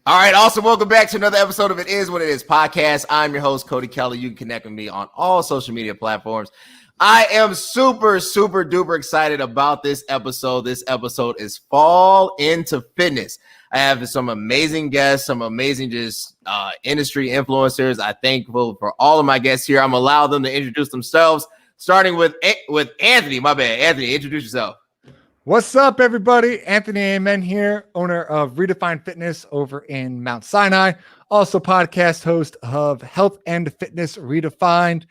All right, awesome. Welcome back to another episode of It Is What It Is podcast. I'm your host, Cody Kelly. You can connect with me on all social media platforms. I am super duper excited about this episode. This episode is Fall into Fitness. I have some amazing guests, some amazing industry influencers. I'm thankful for all of my guests here. I'm allow them to introduce themselves, starting with Anthony. My bad. Anthony, introduce yourself. What's up, everybody? Anthony Amen here, owner of Redefined Fitness over in Mount Sinai. Also podcast host of Health and Fitness Redefined.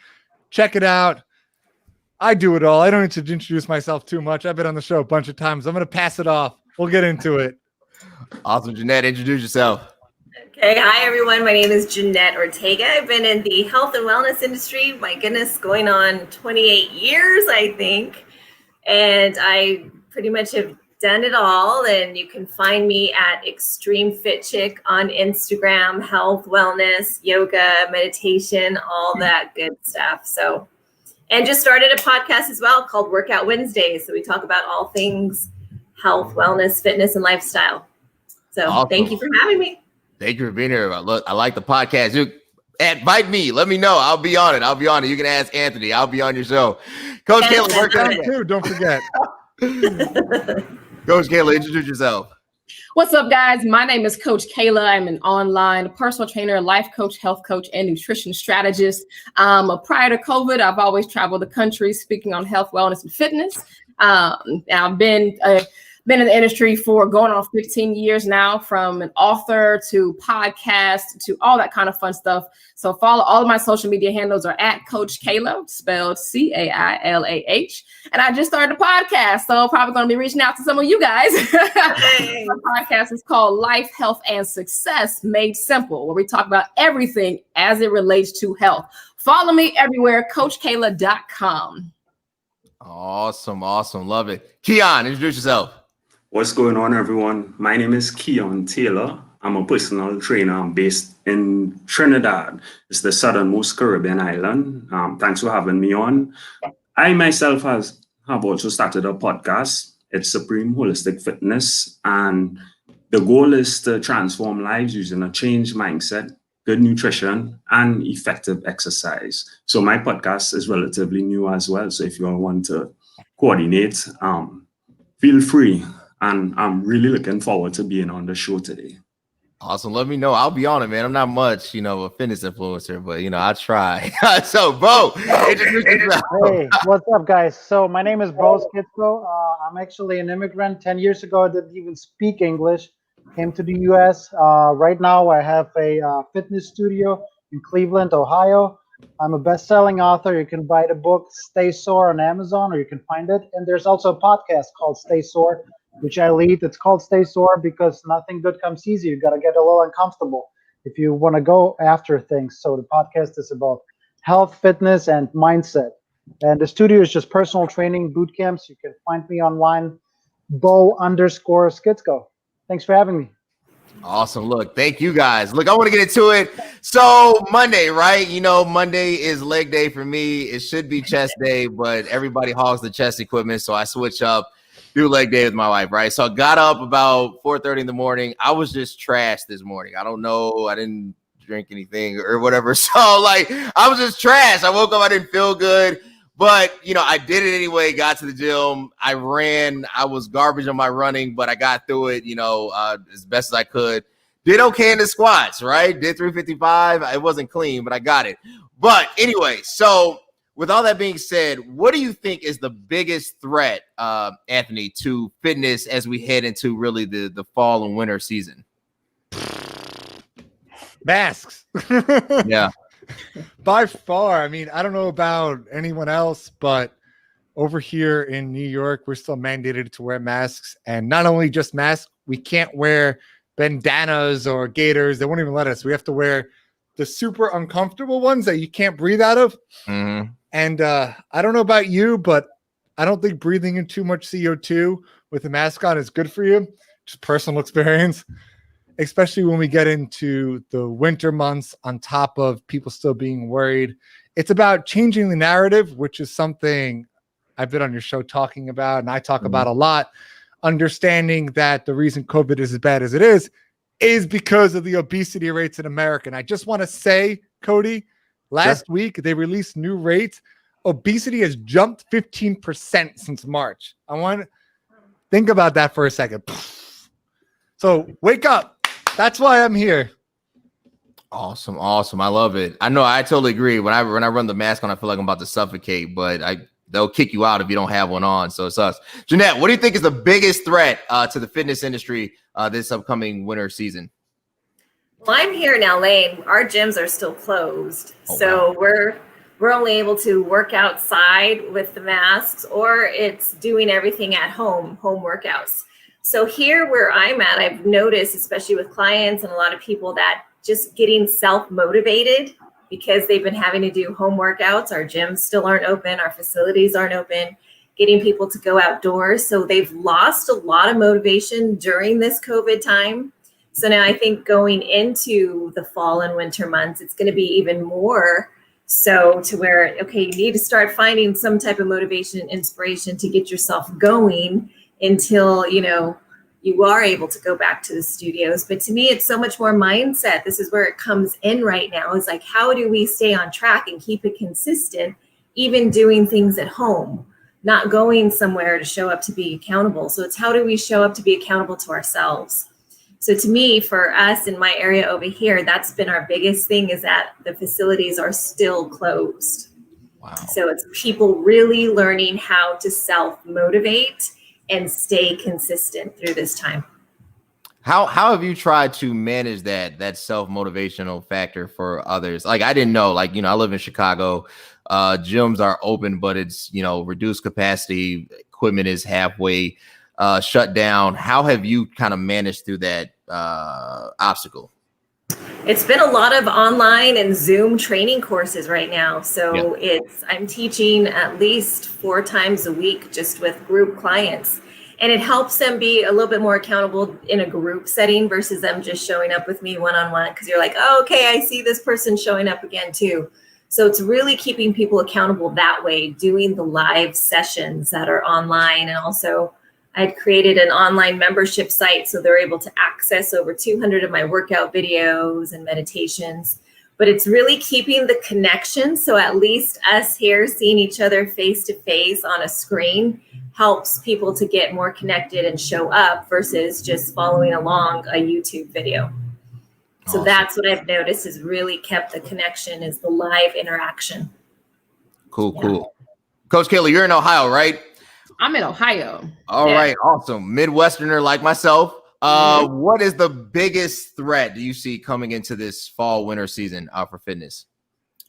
Check it out. I do it all. I don't need to introduce myself too much. I've been on the show a bunch of times. I'm going to pass it off. We'll get into it. Awesome. Jeanette, introduce yourself. Okay. Hi, everyone. My name is Jeanette Ortega. I've been in the health and wellness industry, my goodness, going on 28 years, I think. And I pretty much have done it all. And you can find me at Extreme Fit Chick on Instagram, health, wellness, yoga, meditation, all that good stuff. And just started a podcast as well called Workout Wednesdays. So we talk about all things health, wellness, fitness, and lifestyle. So awesome. Thank you for having me. Thank you for being here. Look, I like the podcast. You invite me. Let me know. I'll be on it. You can ask Anthony. I'll be on your show. Coach Kayla, workout too. Don't forget. Coach Kayla, introduce yourself. What's up, guys? My name is Coach Kayla. I'm an online personal trainer, life coach, health coach, and nutrition strategist. Prior to COVID, I've always traveled the country speaking on health, wellness, and fitness. I've been in the industry for going on 15 years now, from an author to podcast to all that kind of fun stuff. So follow all of my social media handles are at Coach Kayla, spelled Cailah. And I just started a podcast, so probably going to be reaching out to some of you guys. My podcast is called Life, Health, and Success Made Simple, where we talk about everything as it relates to health. Follow me everywhere, CoachKayla.com. Awesome. Love it. Keon, introduce yourself. What's going on, everyone? My name is Keon Taylor. I'm a personal trainer. I'm based in Trinidad. It's the southernmost Caribbean island. Thanks for having me on. I myself have also started a podcast. It's Supreme Holistic Fitness. And the goal is to transform lives using a changed mindset, good nutrition, and effective exercise. So my podcast is relatively new as well. So if you all want to coordinate, feel free. And I'm really looking forward to being on the show today. Awesome. Let me know. I'll be on it, man. I'm not much, a fitness influencer, but, I try. So, Bo, introduce yourself. Hey, what's up, guys? So my name is Bo Skitsko. I'm actually an immigrant. 10 years ago, I didn't even speak English. Came to the U.S. Right now, I have a fitness studio in Cleveland, Ohio. I'm a best-selling author. You can buy the book Stay Sore on Amazon, or you can find it. And there's also a podcast called Stay Sore, which I lead. It's called Stay Sore because nothing good comes easy. You got to get a little uncomfortable if you want to go after things. So the podcast is about health, fitness, and mindset. And the studio is just personal training boot camps. You can find me online, Bo_Skitsko. Thanks for having me. Awesome. Look, thank you guys. Look, I want to get into it. So Monday, right? Monday is leg day for me. It should be chest day, but everybody hogs the chest equipment. So I switch up, do leg day with my wife, right? So I got up about 4:30 in the morning. I was just trashed this morning. I don't know. I didn't drink anything or whatever. So I was just trashed. I woke up. I didn't feel good. But, I did it anyway, got to the gym. I ran. I was garbage on my running, but I got through it, as best as I could. Did okay in the squats, right? Did 355. It wasn't clean, but I got it. But anyway, so with all that being said, what do you think is the biggest threat, Anthony, to fitness as we head into really the fall and winter season? Masks. Yeah. By far. I mean, I don't know about anyone else, but over here in New York, we're still mandated to wear masks. And not only just masks, we can't wear bandanas or gaiters. They won't even let us. We have to wear the super uncomfortable ones that you can't breathe out of. Mm-hmm. And I don't know about you, but I don't think breathing in too much CO2 with a mask on is good for you. Just personal experience. Especially when we get into the winter months, on top of people still being worried. It's about changing the narrative, which is something I've been on your show talking about, and I talk about a lot. Understanding that the reason COVID is as bad as it is is because of the obesity rates in America. And I just want to say, Cody, last week they released new rates. Obesity has jumped 15% since March. I want to think about that for a second. So wake up. That's why I'm here. Awesome. I love it. I know. I totally agree. When I run the mask on, I feel like I'm about to suffocate, but they'll kick you out if you don't have one on. So it sucks. Jeanette, what do you think is the biggest threat to the fitness industry this upcoming winter season? Well, I'm here in LA. Our gyms are still closed. So wow. We're only able to work outside with the masks, or it's doing everything at home workouts. So here where I'm at, I've noticed, especially with clients and a lot of people, that just getting self-motivated because they've been having to do home workouts. Our gyms still aren't open. Our facilities aren't open. Getting people to go outdoors. So they've lost a lot of motivation during this COVID time. So now I think going into the fall and winter months, it's going to be even more so to where, okay, you need to start finding some type of motivation and inspiration to get yourself going until, you are able to go back to the studios. But to me, it's so much more mindset. This is where it comes in right now. Is like, how do we stay on track and keep it consistent, even doing things at home, not going somewhere to show up to be accountable. So it's how do we show up to be accountable to ourselves? So to me, for us in my area over here, that's been our biggest thing, is that the facilities are still closed. Wow. So it's people really learning how to self-motivate and stay consistent through this time. How have you tried to manage that self-motivational factor for others? Like, I didn't know, like, I live in Chicago, gyms are open, but it's, reduced capacity, equipment is halfway shut down. How have you kind of managed through that obstacle? It's been a lot of online and Zoom training courses right now. So I'm teaching at least 4 times a week just with group clients. And it helps them be a little bit more accountable in a group setting versus them just showing up with me one-on-one. Because you're like, oh, okay, I see this person showing up again too. So it's really keeping people accountable that way, doing the live sessions that are online. And also I'd created an online membership site so they're able to access over 200 of my workout videos and meditations. But it's really keeping the connection. So at least us here seeing each other face to face on a screen helps people to get more connected and show up versus just following along a YouTube video. So awesome. That's what I've noticed has really kept the connection, is the live interaction. Cool. Coach Kayla, you're in Ohio, right? I'm in Ohio. All right, awesome. Midwesterner like myself. What is the biggest threat do you see coming into this fall winter season for fitness?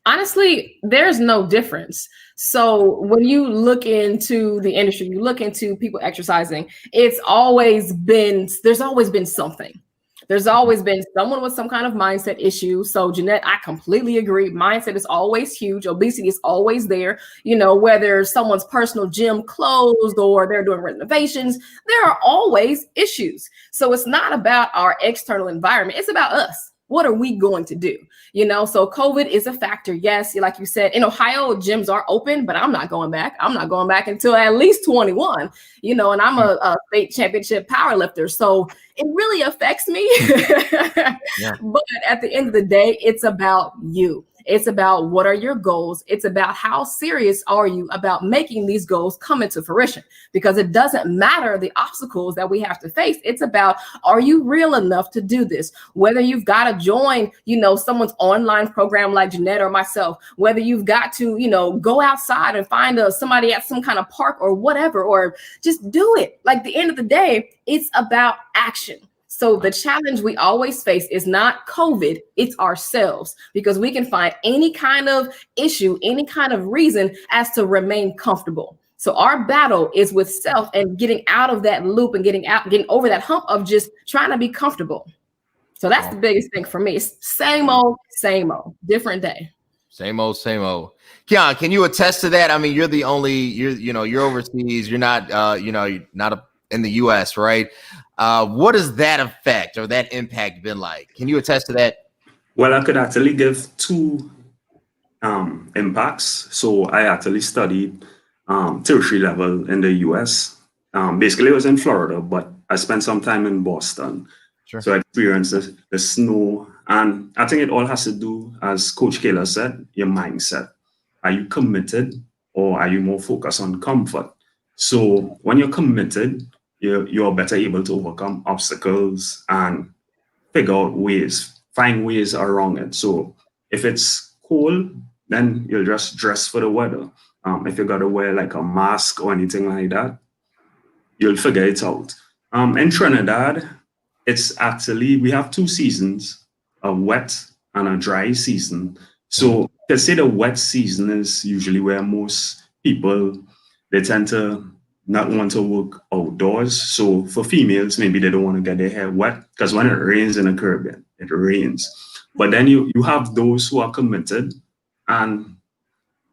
Honestly, there's no difference. So when you look into the industry, you look into people exercising, there's always been something. There's always been someone with some kind of mindset issue. So Jeanette, I completely agree. Mindset is always huge. Obesity is always there. Whether someone's personal gym closed or they're doing renovations, there are always issues. So it's not about our external environment. It's about us. What are we going to do? So COVID is a factor. Yes, like you said, in Ohio, gyms are open, but I'm not going back. I'm not going back until at least 21, and I'm a state championship powerlifter. So it really affects me. But at the end of the day, it's about you. It's about what are your goals. It's about how serious are you about making these goals come into fruition, because it doesn't matter the obstacles that we have to face. It's about, are you real enough to do this? Whether you've got to join, someone's online program like Jeanette or myself, whether you've got to, go outside and find somebody at some kind of park or whatever, or just do it. Like, at the end of the day, it's about action. So the challenge we always face is not COVID, it's ourselves, because we can find any kind of issue, any kind of reason as to remain comfortable. So our battle is with self and getting out of that loop and getting over that hump of just trying to be comfortable. So that's the biggest thing for me. It's same old, different day. Same old. Keon, can you attest to that? I mean, you're you're overseas. You're not, you're not in the U.S., right? What has that effect or that impact been like? Can you attest to that? Well, I could actually give 2 impacts. So I actually studied tertiary level in the U.S. Basically, I was in Florida, but I spent some time in Boston. Sure. So I experienced the snow. And I think it all has to do, as Coach Kayla said, your mindset. Are you committed or are you more focused on comfort? So when you're committed, you're better able to overcome obstacles and figure out ways, find ways around it. So if it's cold, then you'll just dress for the weather. If you gotta wear like a mask or anything like that, you'll figure it out. In Trinidad, it's actually, we have two seasons, a wet and a dry season. So to say the wet season is usually where most people, they tend to not want to work outdoors. So for females, maybe they don't want to get their hair wet because when it rains in the Caribbean, it rains. But then you have those who are committed and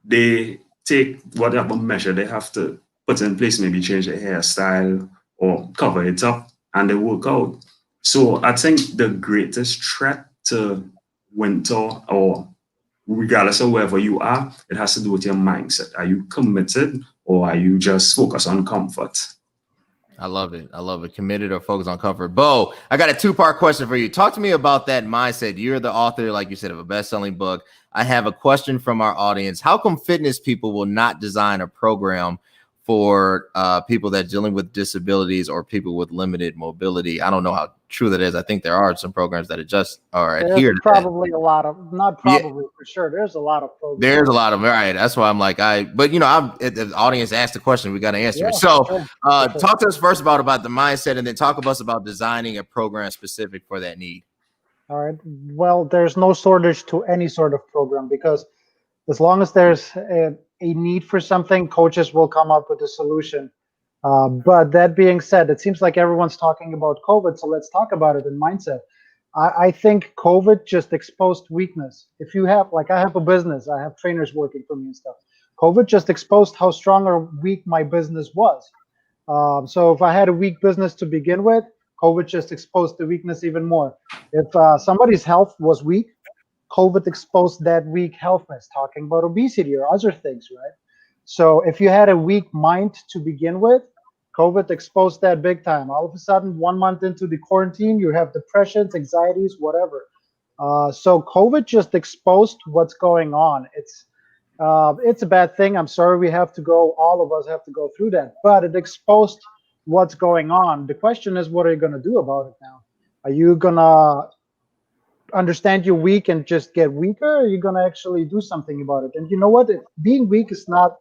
they take whatever measure they have to put in place, maybe change their hairstyle or cover it up, and they work out. So I think the greatest threat to winter, or regardless of wherever you are, it has to do with your mindset. Are you committed or are you just focused on comfort? I love it. I love it. Committed or focused on comfort. Bo, I got a two-part question for you. Talk to me about that mindset. You're the author, like you said, of a best-selling book. I have a question from our audience. How come fitness people will not design a program for people that are dealing with disabilities or people with limited mobility? I don't know how true that is. I think there are some programs that adjust or adhere to probably a lot of, not probably, for sure. There's a lot of programs. There's a lot of, right. That's why I'm like, but you know, if the audience asked the question, we got to answer it. So sure. Talk to us first about the mindset, and then talk to us about designing a program specific for that need. All right. Well, there's no shortage to any sort of program, because as long as there's a need for something, coaches will come up with a solution. But that being said, it seems like everyone's talking about COVID, so let's talk about it in mindset. I think COVID just exposed weakness. If you have, like, I have a business, I have trainers working for me and stuff. COVID just exposed how strong or weak my business was. So if I had a weak business to begin with, COVID just exposed the weakness even more. If somebody's health was weak, COVID exposed that weak healthness, talking about obesity or other things, right? So if you had a weak mind to begin with, COVID exposed that big time. All of a sudden, 1 month into the quarantine, you have depressions, anxieties, whatever. So COVID just exposed what's going on. It's a bad thing. I'm sorry we have to go, all of us have to go through that, but it exposed what's going on. The question is, what are you going to do about it now? Are you going to understand you're weak and just get weaker? Or are you going to actually do something about it? And you know what? Being weak is not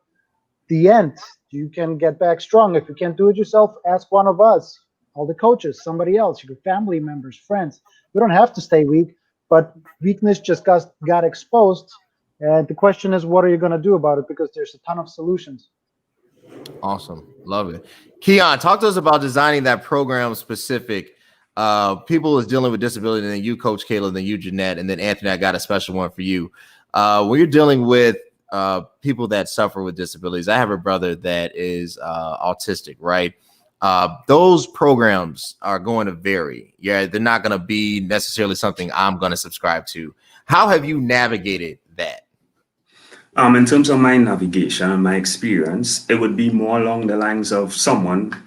the end. You can get back strong. If you can't do it yourself, ask one of us, all the coaches, somebody else, your family members, friends. You don't have to stay weak, but weakness just got exposed. And the question is, what are you going to do about it? Because there's a ton of solutions. Awesome. Love it. Keon, talk to us about designing that program specific. People is dealing with disability, and then you, Coach Kayla, and then you, Jeanette, and then Anthony, I got a special one for you. When you're dealing with people that suffer with disabilities, I have a brother that is autistic, right? Those programs are going to vary. Yeah, they're not going to be necessarily something I'm going to subscribe to. How have you navigated that? In terms of my navigation and my experience, it would be more along the lines of someone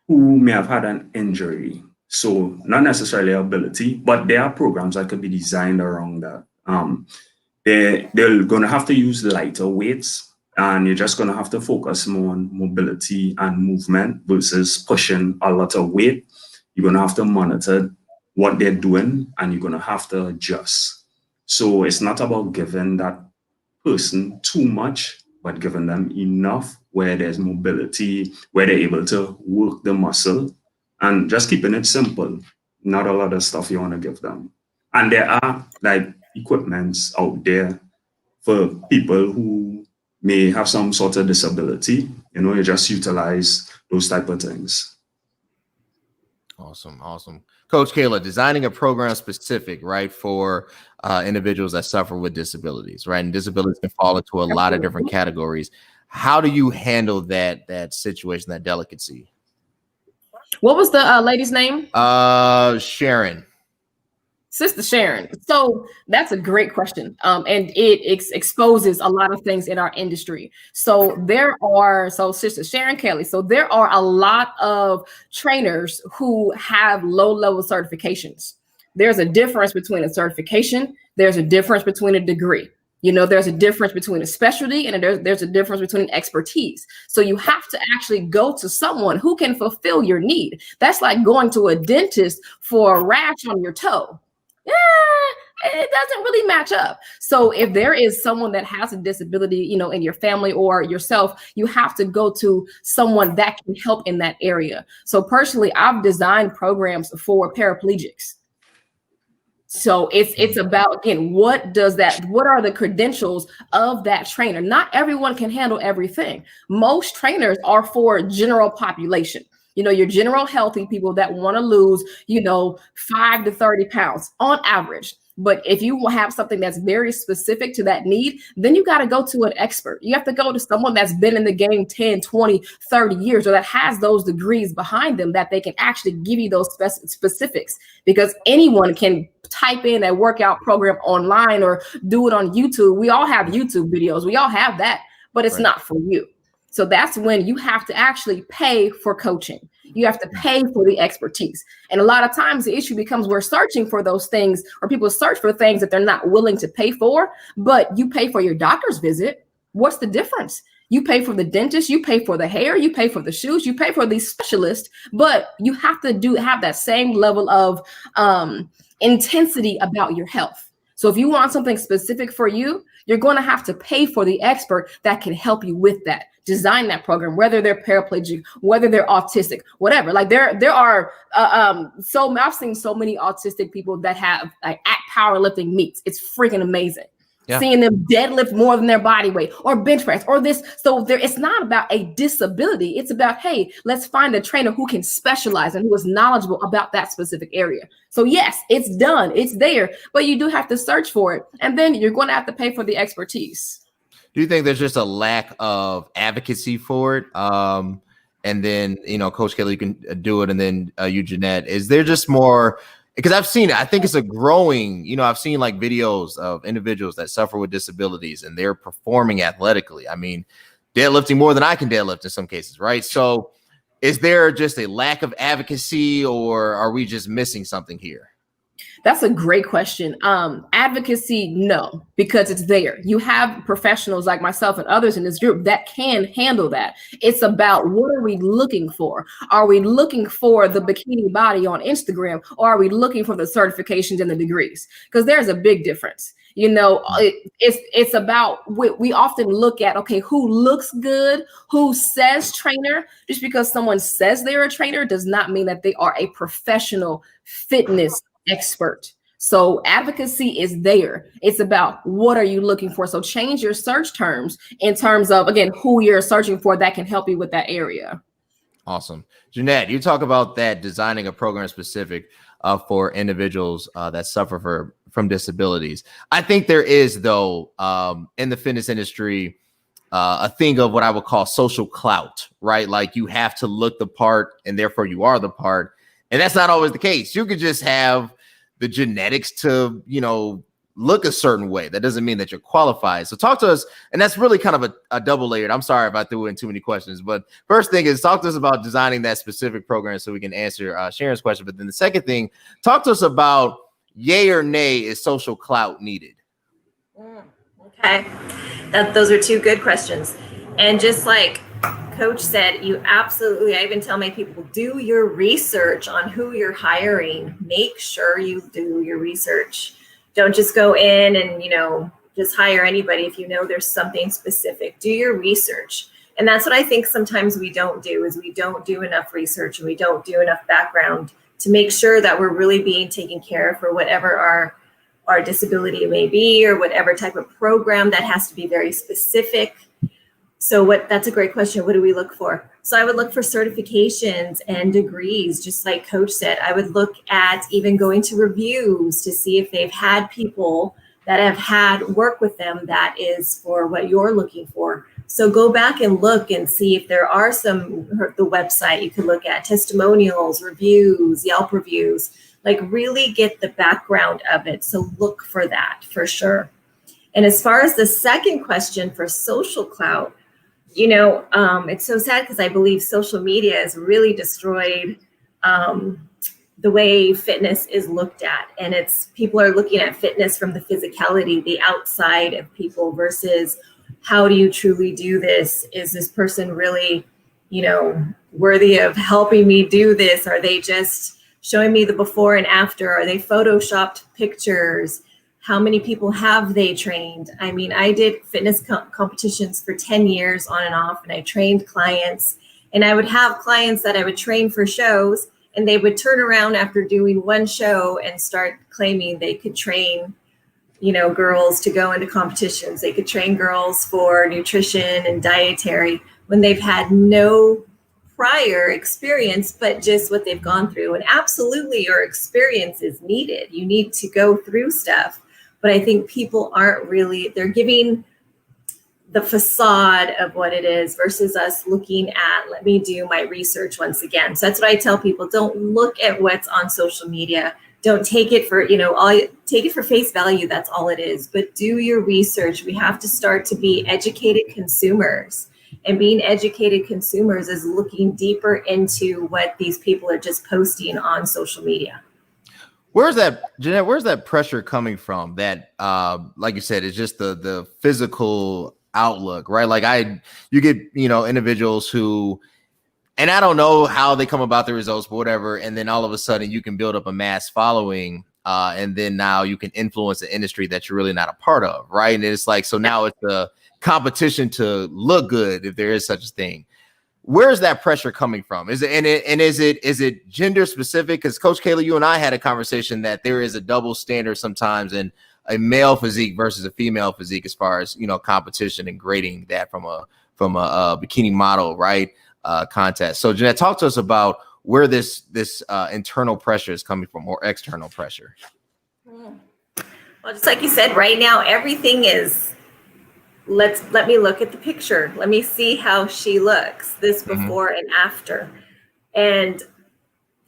who may have had an injury. So not necessarily ability, but there are programs that could be designed around that. They're going to have to use lighter weights, and you're just going to have to focus more on mobility and movement versus pushing a lot of weight. You're going to have to monitor what they're doing, and you're going to have to adjust. So it's not about giving that person too much, but giving them enough where there's mobility, where they're able to work the muscle, and just keeping it simple. Not a lot of stuff you want to give them. And there are like equipments out there for people who may have some sort of disability. You know, you just utilize those type of things. Awesome. Awesome. Coach Kayla, designing a program specific, right, for individuals that suffer with disabilities, right? And disabilities can fall into a lot of different categories. How do you handle that situation, that delicacy? What was the lady's name? Sharon. Sister Sharon, so that's a great question, and it exposes a lot of things in our industry. So Sister Sharon Kelly, so there are a lot of trainers who have low-level certifications. There's a difference between a certification. There's a difference between a degree. There's a difference between a specialty and there's a difference between expertise. So you have to actually go to someone who can fulfill your need. That's like going to a dentist for a rash on your toe. It doesn't really match up. So if there is someone that has a disability, in your family or yourself, you have to go to someone that can help in that area. So personally, I've designed programs for paraplegics. So it's about, again, what are the credentials of that trainer? Not everyone can handle everything. Most trainers are for general population. Your general healthy people that want to lose, 5 to 30 pounds on average. But if you have something that's very specific to that need, then you got to go to an expert. You have to go to someone that's been in the game 10, 20, 30 years, or that has those degrees behind them that they can actually give you those specifics, because anyone can type in a workout program online or do it on YouTube. We all have YouTube videos. We all have that, but it's not for you. So that's when you have to actually pay for coaching. You have to pay for the expertise. And a lot of times the issue becomes we're searching for those things, or people search for things that they're not willing to pay for, but you pay for your doctor's visit. What's the difference? You pay for the dentist, you pay for the hair, you pay for the shoes, you pay for these specialists, but you have to have that same level of intensity about your health. So if you want something specific for you, you're going to have to pay for the expert that can help you with that. Design that program, whether they're paraplegic, whether they're autistic, whatever. Like there are I've seen so many autistic people that have like at powerlifting meets. It's freaking amazing. Yeah. Seeing them deadlift more than their body weight or bench press or this. So it's not about a disability. It's about, hey, let's find a trainer who can specialize and who is knowledgeable about that specific area. So yes, it's done. It's there, but you do have to search for it. And then you're going to have to pay for the expertise. Do you think there's just a lack of advocacy for it? And then, Coach Kelly, you can do it. And then you, Jeanette, is there just more? Because I've seen it. I think it's a growing, I've seen like videos of individuals that suffer with disabilities and they're performing athletically. I mean, deadlifting more than I can deadlift in some cases, right? So is there just a lack of advocacy, or are we just missing something here? That's a great question. Advocacy, no, because it's there. You have professionals like myself and others in this group that can handle that. It's about, what are we looking for? Are we looking for the bikini body on Instagram, or are we looking for the certifications and the degrees? Because there's a big difference. It's about, we often look at, okay, who looks good, who says trainer. Just because someone says they're a trainer does not mean that they are a professional fitness expert. So advocacy is there. It's about, what are you looking for? So change your search terms in terms of, again, who you're searching for that can help you with that area. Awesome. Jeanette, you talk about that, designing a program specific for individuals that suffer from disabilities. I think there is, though, in the fitness industry, a thing of what I would call social clout, right? Like you have to look the part and therefore you are the part. And that's not always the case. You could just have the genetics to, look a certain way. That doesn't mean that you're qualified. So talk to us. And that's really kind of a double layered. I'm sorry if I threw in too many questions, but first thing is, talk to us about designing that specific program so we can answer Sharon's question. But then the second thing, talk to us about yay or nay, is social clout needed? Okay. Those are two good questions. And just like Coach said, I even tell my people, do your research on who you're hiring. Make sure you do your research. Don't just go in and, just hire anybody if you know there's something specific. Do your research. And that's what I think sometimes we don't do, is we don't do enough research and we don't do enough background to make sure that we're really being taken care of for whatever our disability may be, or whatever type of program that has to be very specific. So that's a great question. What do we look for? So I would look for certifications and degrees, just like Coach said. I would look at even going to reviews to see if they've had people that have had work with them that is for what you're looking for. So go back and look and see if there are the website you can look at, testimonials, reviews, Yelp reviews. Like really get the background of it. So look for that for sure. And as far as the second question for social clout, it's so sad because I believe social media has really destroyed the way fitness is looked at. And it's people are looking at fitness from the physicality, the outside of people versus how do you truly do this? Is this person really, worthy of helping me do this? Are they just showing me the before and after? Are they photoshopped pictures? How many people have they trained? I mean, I did fitness competitions for 10 years on and off, and I trained clients. And I would have clients that I would train for shows, and they would turn around after doing one show and start claiming they could train, girls to go into competitions. They could train girls for nutrition and dietary when they've had no prior experience, but just what they've gone through. And absolutely your experience is needed. You need to go through stuff. But I think people aren't really, they're giving the facade of what it is versus us looking at, let me do my research once again. So that's what I tell people. Don't look at what's on social media. Don't take it for, take it for face value. That's all it is. But do your research. We have to start to be educated consumers. And being educated consumers is looking deeper into what these people are just posting on social media. Where's that, Jeanette? Where's that pressure coming from? That, like you said, it's just the physical outlook, right? Like you get, individuals who, and I don't know how they come about the results, but whatever. And then all of a sudden you can build up a mass following, and then now you can influence the industry that you're really not a part of, right? And it's like, so now it's the competition to look good, if there is such a thing. Where's that pressure coming from? Is it gender specific? Because Coach Kayla, you and I had a conversation that there is a double standard sometimes in a male physique versus a female physique, as far as competition and grading that from a bikini model, right? Contest. So Jeanette, talk to us about where this internal pressure is coming from, or external pressure. Well, just like you said, right now everything is. Let me look at the picture. Let me see how she looks, this before and after. And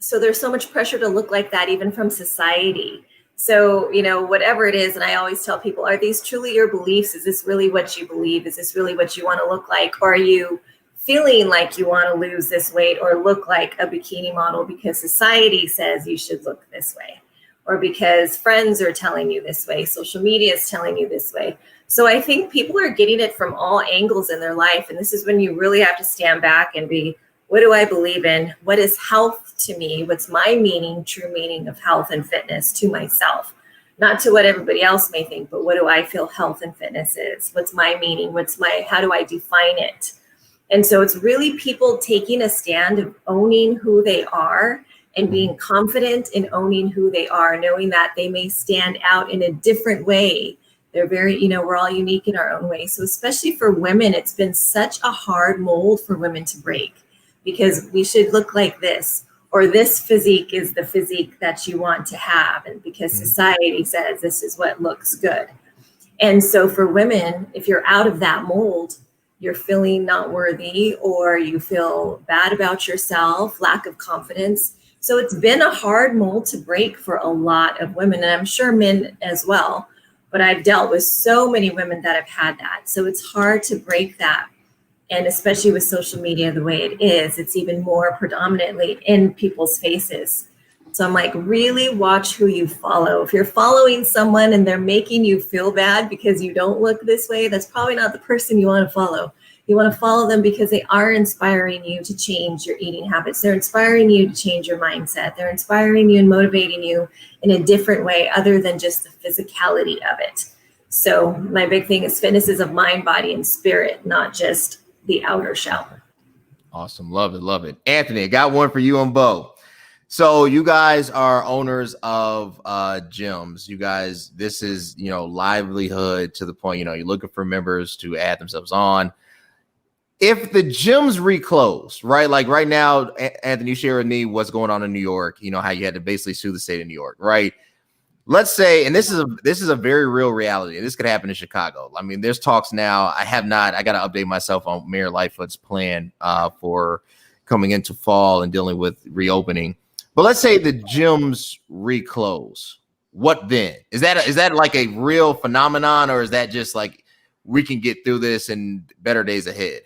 so there's so much pressure to look like that, even from society. So, whatever it is, and I always tell people, are these truly your beliefs? Is this really what you believe? Is this really what you want to look like? Or are you feeling like you want to lose this weight or look like a bikini model because society says you should look this way, or because friends are telling you this way, social media is telling you this way? So I think people are getting it from all angles in their life. And this is when you really have to stand back and be, what do I believe in? What is health to me? What's my meaning, true meaning of health and fitness to myself? Not to what everybody else may think, but what do I feel health and fitness is? What's my meaning? How do I define it? And so it's really people taking a stand of owning who they are and being confident in owning who they are, knowing that they may stand out in a different way. They're very, we're all unique in our own way. So especially for women, it's been such a hard mold for women to break, because we should look like this, or this physique is the physique that you want to have. And because society says this is what looks good. And so for women, if you're out of that mold, you're feeling not worthy, or you feel bad about yourself, lack of confidence. So it's been a hard mold to break for a lot of women, and I'm sure men as well. But I've dealt with so many women that have had that. So it's hard to break that. And especially with social media the way it is, it's even more predominantly in people's faces. So I'm like, really watch who you follow. If you're following someone and they're making you feel bad because you don't look this way, that's probably not the person you want to follow. You want to follow them because they are inspiring you to change your eating habits. They're inspiring you to change your mindset. They're inspiring you and motivating you in a different way other than just the physicality of it. So my big thing is fitness is of mind, body, and spirit, not just the outer shell. Awesome. Love it. Love it. Anthony, I got one for you and Bo. So you guys are owners of gyms. You guys, this is, livelihood to the point, you're looking for members to add themselves on. If the gyms reclose, right? Like right now, Anthony, you share with me what's going on in New York, how you had to basically sue the state of New York, right? Let's say, and this is a very real reality, and this could happen in Chicago. I mean, there's talks now. I got to update myself on Mayor Lightfoot's plan for coming into fall and dealing with reopening. But let's say the gyms reclose. What then? Is that like a real phenomenon, or is that just like we can get through this and better days ahead?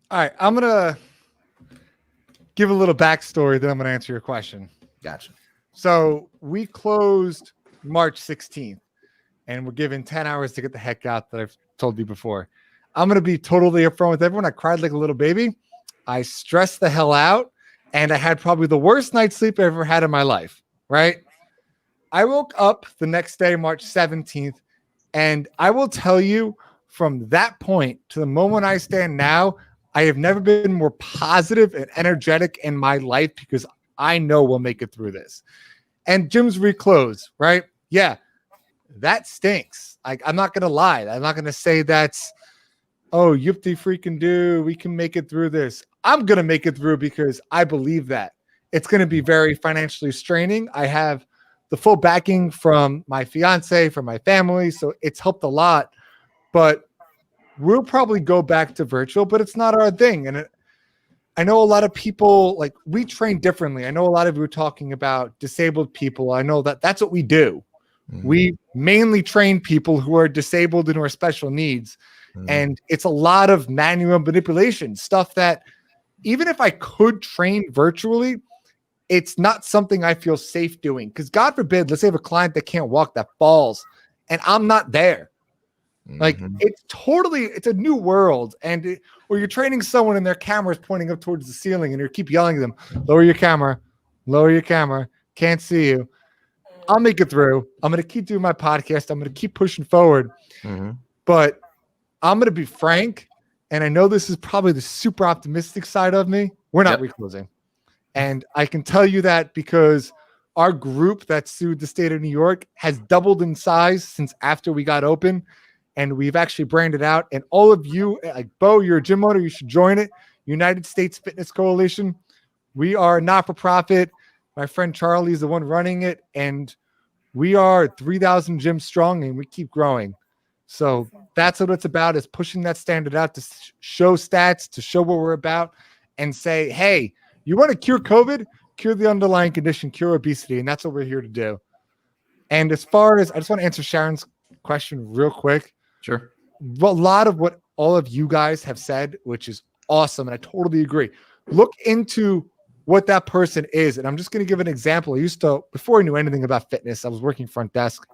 All right, I'm gonna give a little backstory, then I'm gonna answer your question. Gotcha. So we closed March 16th, and we're given 10 hours to get the heck out that I've told you before. I'm gonna be totally upfront with everyone. I cried like a little baby. I stressed the hell out, and I had probably the worst night's sleep I ever had in my life, right? I woke up the next day, March 17th, and I will tell you from that point to the moment I stand now, I have never been more positive and energetic in my life because I know we'll make it through this. And gyms reclose, right? Yeah, that stinks. I'm not going to lie. I'm not going to say that's, oh, yupty freaking do. We can make it through this. I'm going to make it through because I believe that. It's going to be very financially straining. I have the full backing from my fiance, from my family. So it's helped a lot. But we'll probably go back to virtual, but it's not our thing. And I know a lot of people, like, we train differently. I know a lot of you are talking about disabled people. I know that that's what we do. Mm-hmm. We mainly train people who are disabled and who are special needs. Mm-hmm. And it's a lot of manual manipulation, stuff that even if I could train virtually, it's not something I feel safe doing. Because God forbid, let's say I have a client that can't walk, that falls, and I'm not there. Like, it's a new world. And or you're training someone and their camera is pointing up towards the ceiling and you keep yelling at them, lower your camera, can't see you. I'll make it through. I'm going to keep doing my podcast. I'm going to keep pushing forward. Mm-hmm. But I'm going to be frank. And I know this is probably the super optimistic side of me. We're not reclosing. And I can tell you that because our group that sued the state of New York has doubled in size since after we got open. And we've actually branded out. And all of you, like Bo, you're a gym owner, you should join it. United States Fitness Coalition. We are not for profit. My friend Charlie is the one running it. And we are 3,000 gyms strong and we keep growing. So that's what it's about, is pushing that standard out to show stats, to show what we're about and say, hey, you want to cure COVID? Cure the underlying condition, cure obesity. And that's what we're here to do. And as far as, I just want to answer Sharon's question real quick. Sure. A lot of what all of you guys have said, which is awesome, and I totally agree. Look into what that person is. And I'm just going to give an example. I used to, before I knew anything about fitness, I was working front desk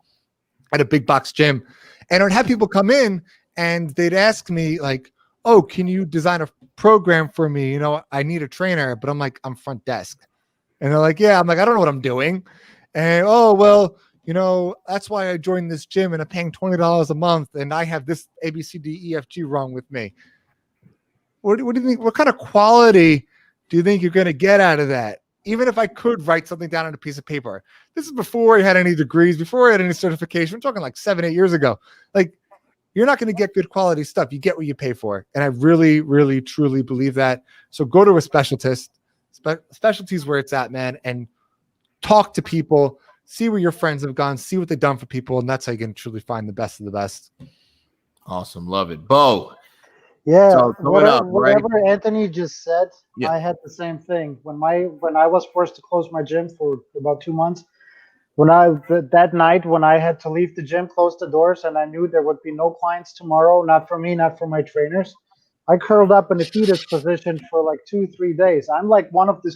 at a big box gym. And I'd have people come in and they'd ask me like, oh, can you design a program for me? You know, I need a trainer. But I'm like, I'm front desk. And they're like, yeah. I'm like, I don't know what I'm doing. And, oh, well, you know, that's why I joined this gym and I'm paying $20 a month and I have this ABCDEFG wrong with me. What do you think? What kind of quality do you think you're going to get out of that? Even if I could write something down on a piece of paper. This is before I had any degrees, before I had any certification. I'm talking like 7-8 years ago. Like, you're not going to get good quality stuff. You get what you pay for. And I really, really, truly believe that. So go to a specialist. Specialty is where it's at, man. And talk to people. See where your friends have gone, see what they've done for people, and that's how you can truly find the best of the best. Awesome. Love it. Bo. Yeah, so whatever Anthony just said, I had the same thing. When I was forced to close my gym for about 2 months, that night when I had to leave the gym, close the doors, and I knew there would be no clients tomorrow, not for me, not for my trainers, I curled up in a fetus position for like 2-3 days. I'm like one of the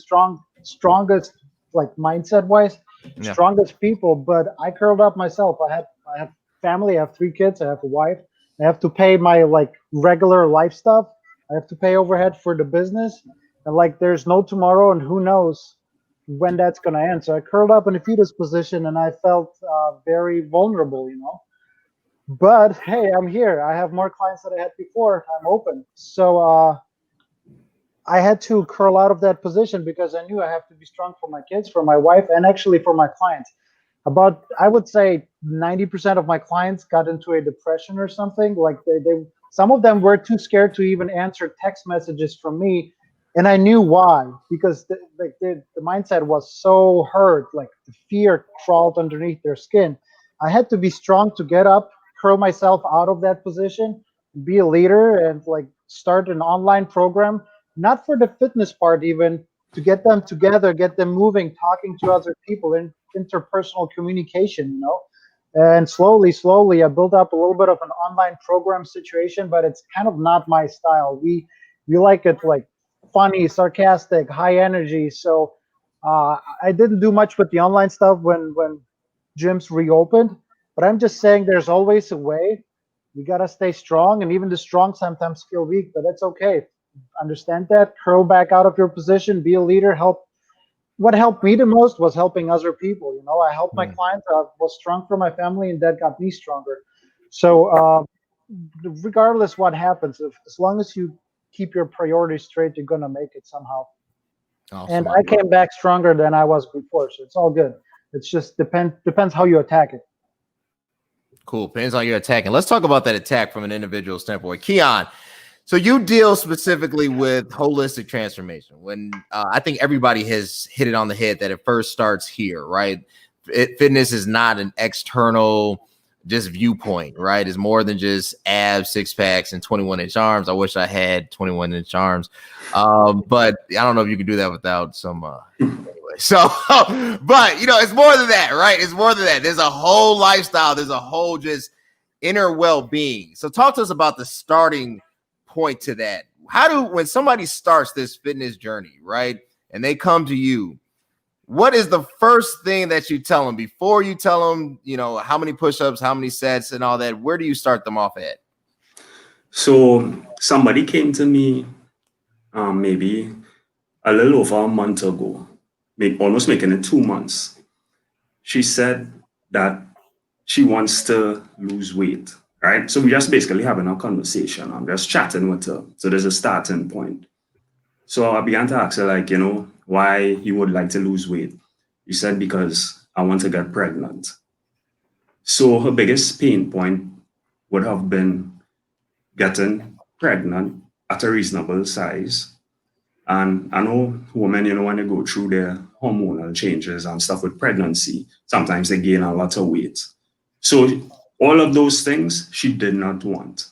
strongest, like mindset wise, strongest people, but I curled up myself. I have family, I have 3 kids, I have a wife, I have to pay my like regular life stuff, I have to pay overhead for the business, and like there's no tomorrow, and who knows when that's gonna end. So I curled up in a fetus position, and I felt very vulnerable, you know. But hey, I'm here. I have more clients than I had before. I'm open. So I had to curl out of that position because I knew I have to be strong for my kids, for my wife, and actually for my clients. About, I would say 90% of my clients got into a depression or something. Like some of them were too scared to even answer text messages from me. And I knew why, because the mindset was so hurt, like the fear crawled underneath their skin. I had to be strong to get up, curl myself out of that position, be a leader, and like start an online program, not for the fitness part even, to get them together, get them moving, talking to other people, in interpersonal communication, you know. And slowly, I built up a little bit of an online program situation, but it's kind of not my style. We like it like funny, sarcastic, high energy. So I didn't do much with the online stuff when gyms reopened. But I'm just saying, there's always a way. You gotta stay strong, and even the strong sometimes feel weak, but that's okay. Understand that, curl back out of your position, be a leader, help. What helped me the most was helping other people. You know, I helped my clients, I was strong for my family, and that got me stronger. So regardless what happens, as long as you keep your priorities straight, you're gonna make it somehow. Awesome. And I came back stronger than I was before, so it's all good. It's just depends how you attack it. Cool. Depends on your attack. And let's talk about that attack from an individual standpoint. Keon, so you deal specifically with holistic transformation. When I think everybody has hit it on the head that it first starts here, right? Fitness is not an external just viewpoint, right? It's more than just abs, six packs, and 21-inch arms. I wish I had 21-inch arms, but I don't know if you can do that without some. Anyway, so, but you know, it's more than that, right? It's more than that. There's a whole lifestyle. There's a whole just inner well-being. So, talk to us about the starting point to that. When somebody starts this fitness journey, right, and they come to you, what is the first thing that you tell them before you tell them, you know, how many push-ups, how many sets and all that? Where do you start them off at? So somebody came to me maybe a little over a month ago, almost making it 2 months. She said that she wants to lose weight, right? So we're just basically having a conversation. I'm just chatting with her. So there's a starting point. So I began to ask her, like, you know, why you would like to lose weight. She said, because I want to get pregnant. So her biggest pain point would have been getting pregnant at a reasonable size. And I know women, you know, when they go through their hormonal changes and stuff with pregnancy, sometimes they gain a lot of weight. So all of those things she did not want.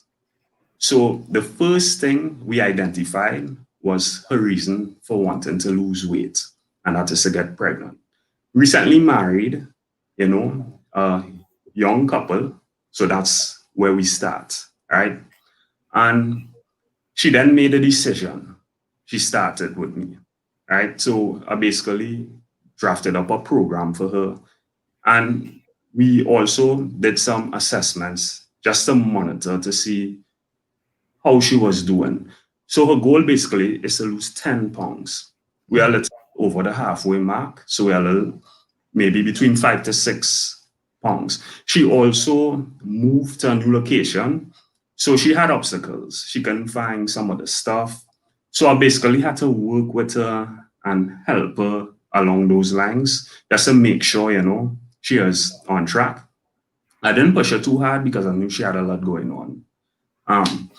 So the first thing we identified was her reason for wanting to lose weight, and that is to get pregnant. Recently married, you know, a young couple. So that's where we start, right? And she then made a decision. She started with me, right? So I basically drafted up a program for her. And we also did some assessments just to monitor to see how she was doing. So her goal basically is to lose 10 pounds. We are a little over the halfway mark. So we are a little, maybe between 5 to 6 pounds. She also moved to a new location. So she had obstacles. She couldn't find some of the stuff. So I basically had to work with her and help her along those lines just to make sure, you know, she is on track. I didn't push her too hard because I knew she had a lot going on.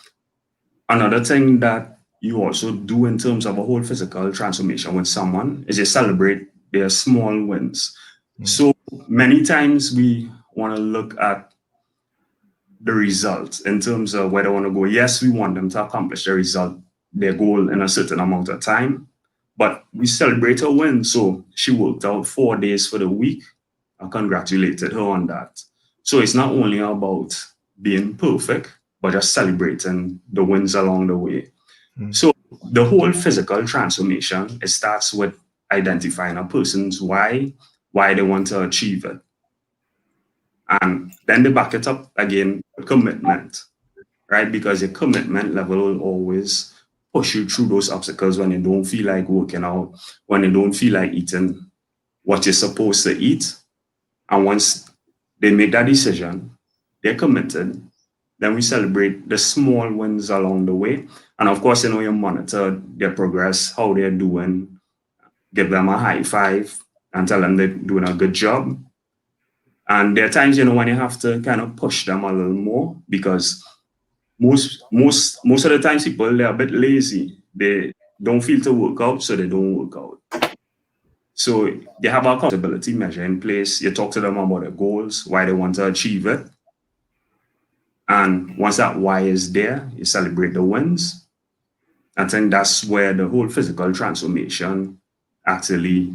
Another thing that you also do in terms of a whole physical transformation with someone is you celebrate their small wins. So many times we want to look at the results in terms of where they want to go. Yes, we want them to accomplish their result, their goal in a certain amount of time, but we celebrate her win. So she worked out 4 days for the week. I congratulated her on that. So it's not only about being perfect, but just celebrating the wins along the way. So the whole physical transformation, it starts with identifying a person's why they want to achieve it. And then they back it up again with commitment, right? Because your commitment level will always push you through those obstacles when you don't feel like working out, when you don't feel like eating what you're supposed to eat. And once they make that decision, they're committed, then we celebrate the small wins along the way. And of course, you know, you monitor their progress, how they're doing, give them a high five and tell them they're doing a good job. And there are times, you know, when you have to kind of push them a little more because most of the times people, they're a bit lazy. They don't feel to work out, so they don't work out. So they have a accountability measure in place. You talk to them about their goals, why they want to achieve it. And once that why is there, you celebrate the wins. I think that's where the whole physical transformation actually,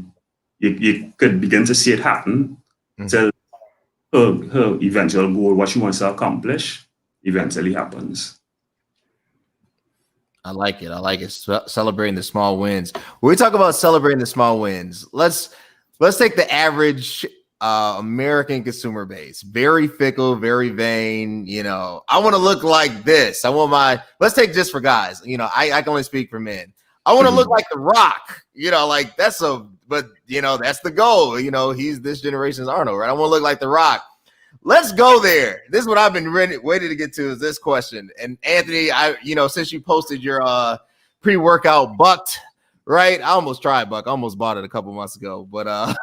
you could begin to see it happen till her eventual goal, what she wants to accomplish, eventually happens. I like it. I like it. Celebrating the small wins. When we talk about celebrating the small wins, let's take the average American consumer base. Very fickle, very vain. You know, I want to look like this. I want let's take just for guys. You know, I can only speak for men. I want to look like The Rock. You know, like but you know, that's the goal. You know, he's this generation's Arnold, right? I want to look like The Rock. Let's go there. This is what I've been waiting to get to is this question. And Anthony, since you posted your pre-workout Bucked, right? I almost tried Buck. I almost bought it a couple months ago, but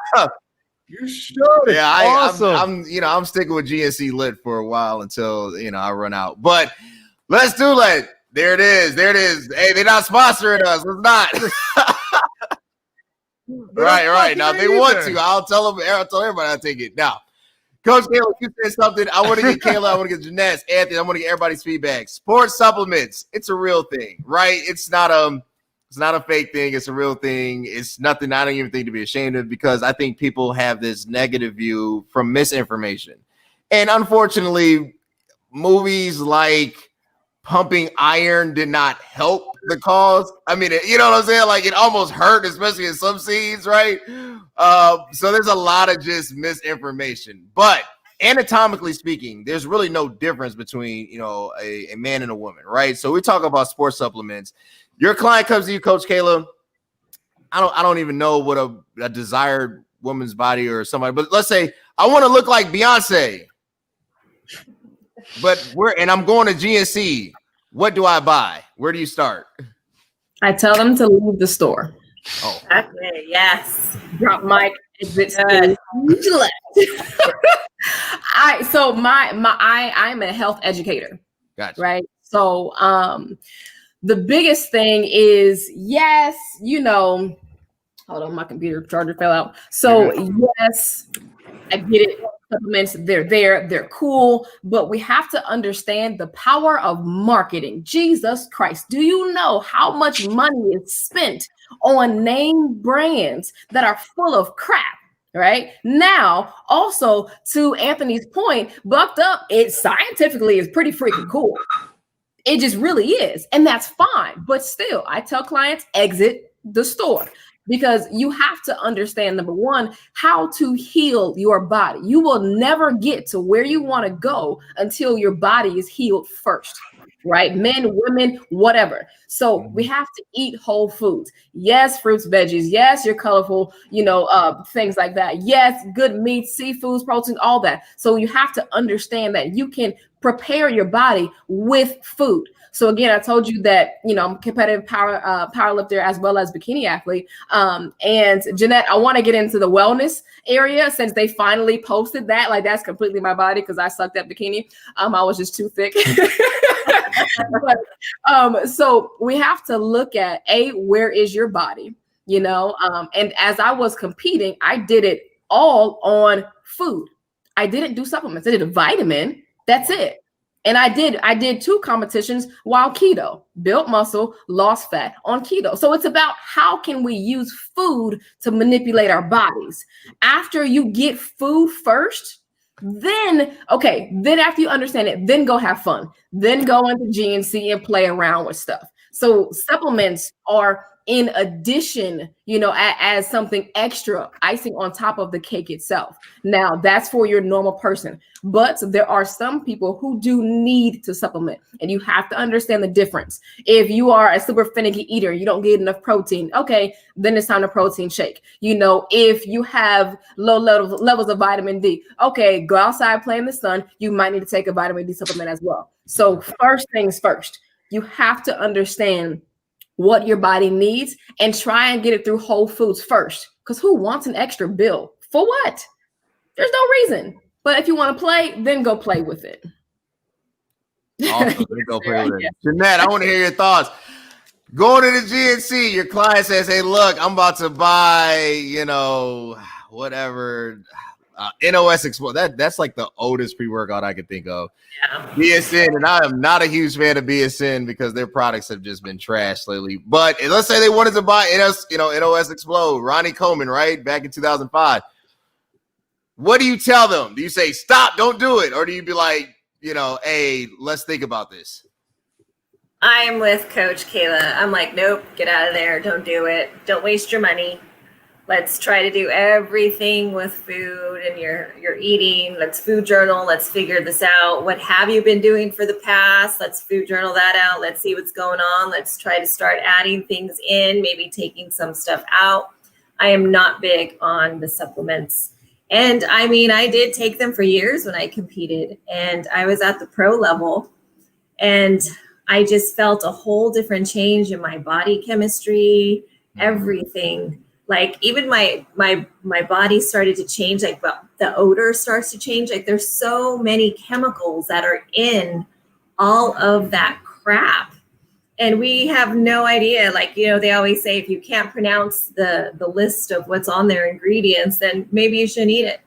you should. Yeah, awesome. I'm sticking with GNC Lit for a while until I run out. But let's do it. There it is. Hey, they're not sponsoring us. Let's not. Right. Now they want to. I'll tell everybody I'll take it. Now, Coach Kayla, you said something. I want to get Kayla, I want to get Jeanette, Anthony, I want to get everybody's feedback. Sports supplements, it's a real thing, right? It's not a fake thing, it's a real thing. It's nothing I don't even think to be ashamed of, because I think people have this negative view from misinformation. And unfortunately, movies like Pumping Iron did not help the cause. I mean, you know what I'm saying? Like, it almost hurt, especially in some scenes, right? So there's a lot of just misinformation. But anatomically speaking, there's really no difference between, a man and a woman, right? So we talk about sports supplements. Your client comes to you, Coach Kayla. I don't even know what a desired woman's body or somebody, but let's say I want to look like Beyonce. But I'm going to GNC. What do I buy? Where do you start? I tell them to leave the store. Oh, okay, yes. Drop mic, exit stage. I'm a health educator. Gotcha. Right. So the biggest thing is, yes, hold on, my computer charger fell out. So yes, I get it. Supplements, they're cool, but we have to understand the power of marketing. Jesus Christ, do you know how much money is spent on name brands that are full of crap? Right now, also to Anthony's point, Bucked Up, it scientifically is pretty freaking cool. It just really is, and that's fine. But still, I tell clients, exit the store. Because you have to understand, number one, how to heal your body. You will never get to where you want to go until your body is healed first, right? Men, women, whatever. So we have to eat whole foods. Yes, fruits, veggies. Yes, your colorful, things like that. Yes, good meats, seafoods, protein, all that. So you have to understand that you can prepare your body with food. So again, I told you that, I'm a competitive powerlifter as well as bikini athlete. And Jeanette, I want to get into the wellness area since they finally posted that. Like, that's completely my body because I sucked at bikini. I was just too thick. So we have to look at where is your body, and as I was competing, I did it all on food. I didn't do supplements. I did a vitamin. That's it. And I did 2 competitions while keto, built muscle, lost fat on keto. So it's about how can we use food to manipulate our bodies. After you get food first, then after you understand it, then go have fun. Then go into GNC and play around with stuff. So supplements are in addition, as something extra, icing on top of the cake itself. Now, that's for your normal person. But there are some people who do need to supplement, and you have to understand the difference. If you are a super finicky eater, you don't get enough protein, okay, then it's time to protein shake. If you have low levels of vitamin D, okay, go outside, play in the sun, you might need to take a vitamin D supplement as well. So first things first, you have to understand what your body needs and try and get it through whole foods first. Because who wants an extra bill? For what? There's no reason. But if you want to play, then go play with it. Awesome. Go play with it. Jeanette, I want to hear your thoughts. Going to the GNC, your client says, hey, look, I'm about to buy, whatever. NOS Explode. That's like the oldest pre-workout I could think of. Yeah. BSN, and I am not a huge fan of BSN because their products have just been trashed lately. But let's say they wanted to buy NOS Explode, Ronnie Coleman, right, back in 2005. What do you tell them? Do you say stop, don't do it, or do you be like, hey, let's think about this? I'm with Coach Kayla. I'm like, nope, get out of there. Don't do it. Don't waste your money. Let's try to do everything with food and your eating. Let's food journal. Let's figure this out. What have you been doing for the past? Let's food journal that out. Let's see what's going on. Let's try to start adding things in, maybe taking some stuff out. I am not big on the supplements. And I mean, I did take them for years when I competed, and I was at the pro level, and I just felt a whole different change in my body chemistry, everything. Like even my body started to change, like the odor starts to change. Like there's so many chemicals that are in all of that crap. And we have no idea. Like, they always say if you can't pronounce the list of what's on their ingredients, then maybe you shouldn't eat it.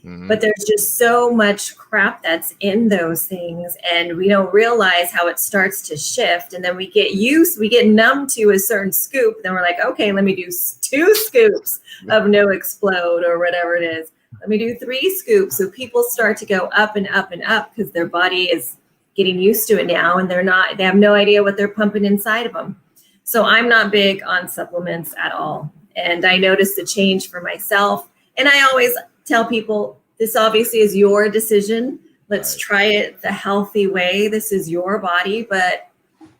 Mm-hmm. But there's just so much crap that's in those things, and we don't realize how it starts to shift. And then we get numb to a certain scoop. Then we're like, okay, let me do 2 scoops of No Explode or whatever it is. Let me do 3 scoops. So people start to go up and up and up because their body is getting used to it now, and they have no idea what they're pumping inside of them. So I'm not big on supplements at all. And I noticed the change for myself. And I always tell people, this obviously is your decision. Let's try it the healthy way. This is your body, but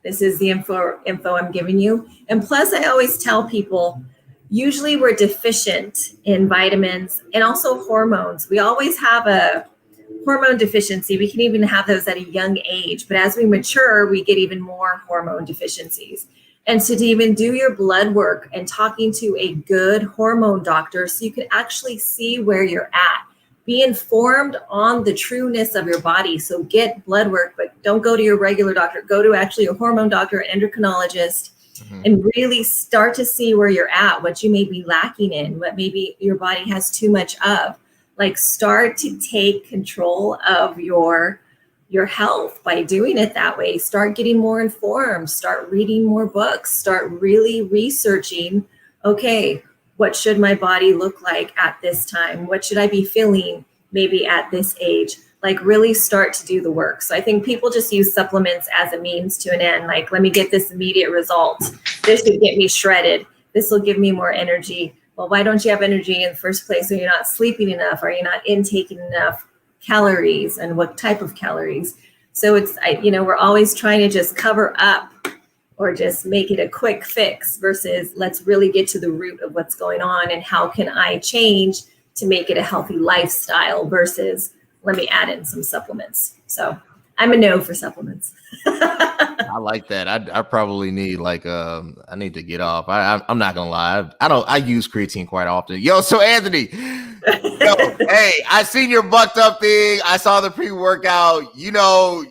this is the info I'm giving you. And plus, I always tell people, usually we're deficient in vitamins and also hormones. We always have a hormone deficiency. We can even have those at a young age, but as we mature, we get even more hormone deficiencies. And so to even do your blood work and talking to a good hormone doctor so you can actually see where you're at, be informed on the trueness of your body. So get blood work, but don't go to your regular doctor. Go to actually a hormone doctor, an endocrinologist, and really start to see where you're at, what you may be lacking in, what maybe your body has too much of. Like start to take control of your health by doing it that way. Start getting more informed, start reading more books, start really researching, okay, what should my body look like at this time? What should I be feeling maybe at this age? Like really start to do the work. So I think people just use supplements as a means to an end. Like, let me get this immediate result. This should get me shredded. This will give me more energy. Well, why don't you have energy in the first place? Are you not sleeping enough? Are you not intaking enough calories, and what type of calories? So it's, we're always trying to just cover up or just make it a quick fix versus let's really get to the root of what's going on and how can I change to make it a healthy lifestyle versus let me add in some supplements. So I'm a no for supplements. I like that. I probably need I need to get off. I'm not gonna lie. I use creatine quite often. Yo, so Anthony, hey, I seen your bucked up thing. I saw the pre-workout. You know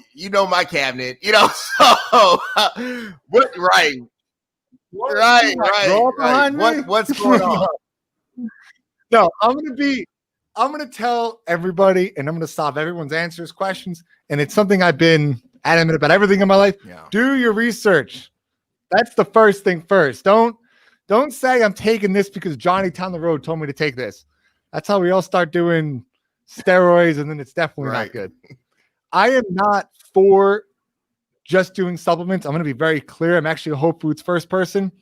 my cabinet. So what? Right. What's going on? No, I'm gonna tell everybody, and I'm gonna stop everyone's answers, questions, and it's something I've been adamant about everything in my life. Yeah. Do your research. That's the first thing first. Don't say I'm taking this because Johnny down the road told me to take this. That's how we all start doing steroids, and then it's definitely not good. I am not for just doing supplements. I'm going to be very clear. I'm actually a Whole Foods first person.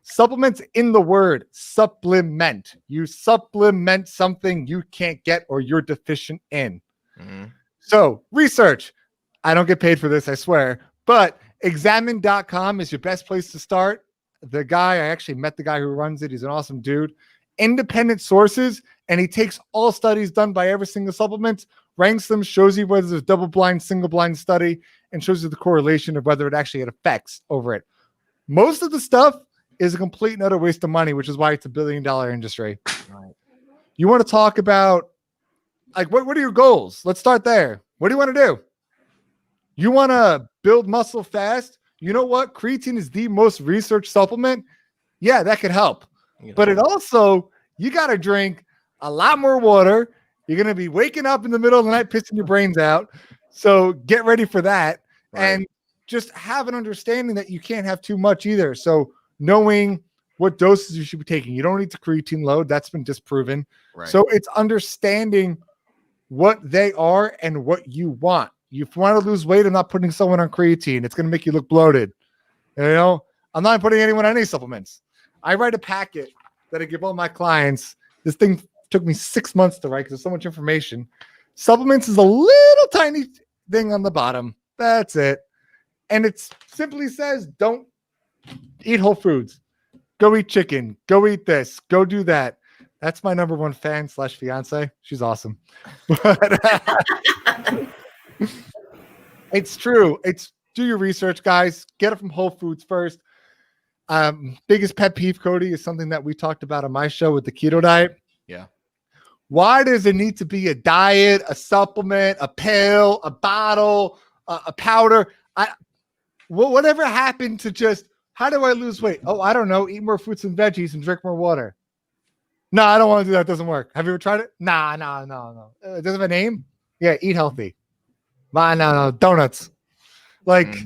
Supplements in the word supplement. You supplement something you can't get or you're deficient in. Mm-hmm. So research. I don't get paid for this, I swear. But examine.com is your best place to start. I actually met the guy who runs it. He's an awesome dude. Independent sources, and he takes all studies done by every single supplement, ranks them, shows you whether there's a double-blind, single-blind study, and shows you the correlation of whether it actually had effects over it. Most of the stuff is a complete and utter waste of money, which is why it's $1 billion industry. Right. You want to talk about, what are your goals? Let's start there. What do you want to do? You want to build muscle fast? You know what? Creatine is the most researched supplement. Yeah, that could help. But it also, you got to drink a lot more water You're going to be waking up in the middle of the night, pissing your brains out. So get ready for that. Right. And just have an understanding that you can't have too much either. So knowing what doses you should be taking. You don't need to creatine load. That's been disproven. Right. So it's understanding what they are and what you want. If you want to lose weight, I'm not putting someone on creatine. It's going to make you look bloated. You know, I'm not putting anyone on any supplements. I write a packet that I give all my clients. This thing took me 6 months to write because there's so much information. Supplements is a little tiny thing on the bottom. That's it. And it simply says, don't eat whole foods. Go eat chicken. Go eat this. Go do that. That's my number one fan / fiance. She's awesome. But it's true. It's do your research, guys. Get it from Whole Foods first. Biggest pet peeve, Cody, is something that we talked about on my show with the keto diet. Yeah. Why does it need to be a diet, a supplement, a pill, a bottle, a powder? Whatever happened to just, how do I lose weight? Oh, I don't know. Eat more fruits and veggies and drink more water. No, I don't want to do that. It doesn't work. Have you ever tried it? Nah. It doesn't have a name? Yeah, eat healthy. No. Donuts. Like,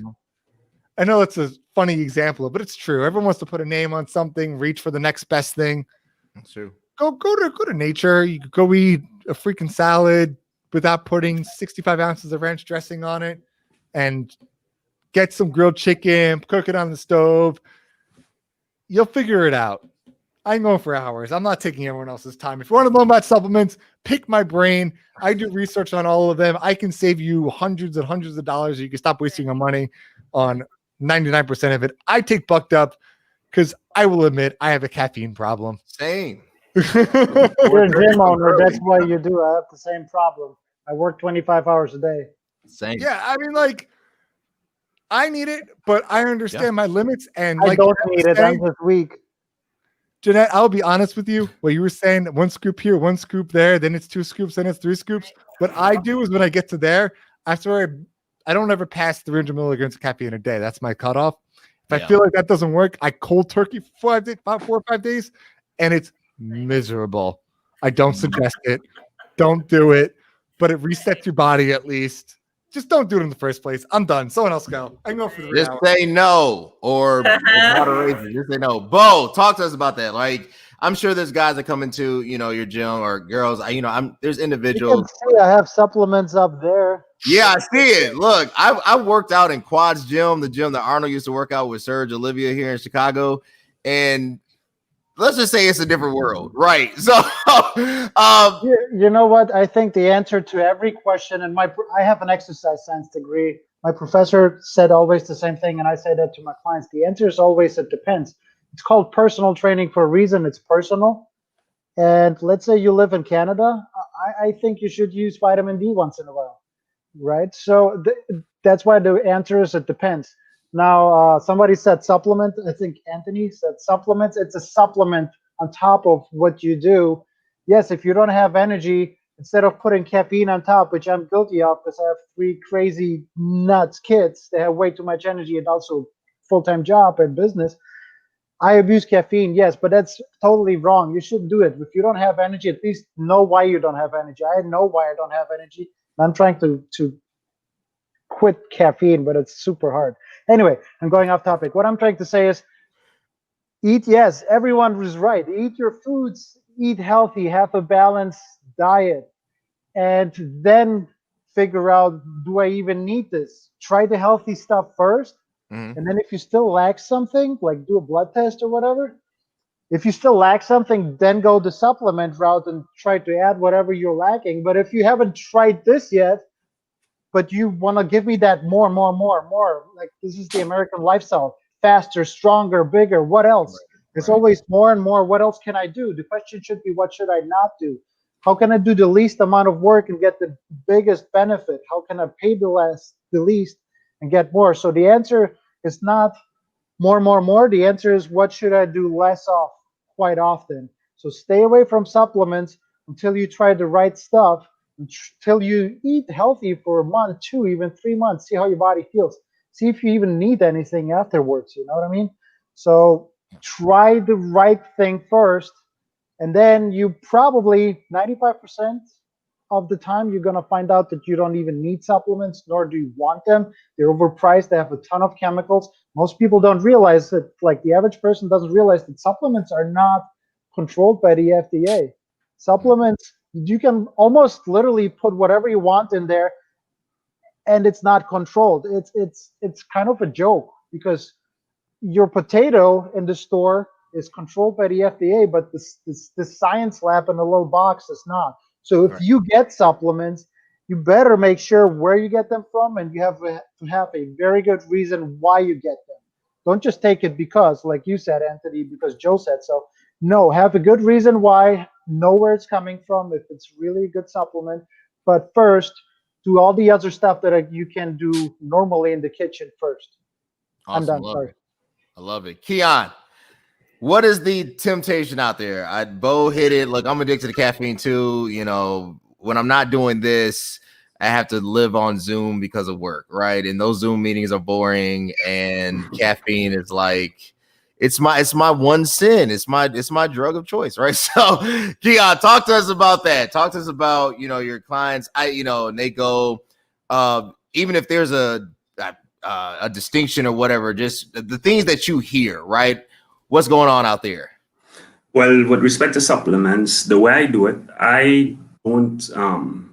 I know it's a funny example, but it's true. Everyone wants to put a name on something, reach for the next best thing. That's true. Go to nature. You could go eat a freaking salad without putting 65 ounces of ranch dressing on it and get some grilled chicken, cook it on the stove. You'll figure it out. I'm going for hours. I'm not taking everyone else's time. If you want to know about supplements, pick my brain. I do research on all of them. I can save you hundreds and hundreds of dollars. You can stop wasting your money on 99% of it. I take Bucked Up because I will admit I have a caffeine problem. Same. You're a gym owner. That's why you do. I have the same problem. I work 25 hours a day. Same. Yeah, I mean, like, I need it, but I understand my limits. And I like don't need it. I'm just weak. Jeanette, I'll be honest with you. What you were saying, one scoop here, one scoop there, then it's 2 scoops, then it's 3 scoops. What I do is when I get to there, after I don't ever pass 300 milligrams of caffeine a day. That's my cutoff. If I feel like that doesn't work, I cold turkey for 4 or 5 days, and it's miserable. I don't suggest it. Don't do it, but it resets your body at least. Just don't do it in the first place. I'm done. Someone else go. I can go for the Just say no or moderation. Just say no. Bo, talk to us about that. Like, I'm sure there's guys that come into, your gym or girls. There's individuals. You can see I have supplements up there. Yeah, I see it. Look, I worked out in Quad's gym, the gym that Arnold used to work out with Serge Olivia here in Chicago. And let's just say it's a different world, right? So, you know what? I think the answer to every question, and I have an exercise science degree. My professor said always the same thing, and I say that to my clients. The answer is always it depends. It's called personal training for a reason. It's personal. And let's say you live in Canada. I think you should use vitamin D once in a while, right? So that's why the answer is it depends. Now, somebody said supplement. I think Anthony said supplements. It's a supplement on top of what you do. Yes, if you don't have energy, instead of putting caffeine on top, which I'm guilty of because I have 3 crazy nuts kids, they have way too much energy and also full-time job and business. I abuse caffeine, yes, but that's totally wrong. You shouldn't do it. If you don't have energy, at least know why you don't have energy. I know why I don't have energy. I'm trying to quit caffeine, but it's super hard. Anyway, I'm going off topic. What I'm trying to say is eat, yes, everyone was right. Eat your foods, eat healthy, have a balanced diet, and then figure out, do I even need this? Try the healthy stuff first. And then if you still lack something, like do a blood test or whatever, if you still lack something, then go the supplement route and try to add whatever you're lacking. But if you haven't tried this yet, but you want to give me that more, like this is the American lifestyle, faster, stronger, bigger, what else? It's always more and more. What else can I do? The question should be, what should I not do? How can I do the least amount of work and get the biggest benefit? How can I pay the least and get more? So the answer is not more. The answer is, what should I do less of quite often? So stay away from supplements until you try the right stuff, until you eat healthy for a month, 2, even 3 months. See how your body feels. See if you even need anything afterwards. You know what I mean? So try the right thing first, and then you probably 95%, of the time, you're going to find out that you don't even need supplements, nor do you want them. They're overpriced. They have a ton of chemicals. Most people don't realize that, like the average person doesn't realize that supplements are not controlled by the FDA. Supplements, you can almost literally put whatever you want in there, and it's not controlled. It's kind of a joke, because your potato in the store is controlled by the FDA, but this science lab in a little box is not. So if you get supplements, you better make sure where you get them from, and you have to have a very good reason why you get them. Don't just take it because, like you said, Anthony, because Joe said so. No, have a good reason why, know where it's coming from, if it's really a good supplement. But first, do all the other stuff that you can do normally in the kitchen first. Awesome. I'm done. Love Sorry. it. I love it. Keon, what is the temptation out there? Bo hit it. Look, I'm addicted to caffeine too. You know, when I'm not doing this, I have to live on Zoom because of work, right? And those Zoom meetings are boring, and caffeine is like, it's my one sin. It's my drug of choice, right? So, Keon, talk to us about that. Talk to us about, your clients. And they go, even if there's a distinction or whatever, just the things that you hear, right? What's going on out there? Well, with respect to supplements, the way I do it, I don't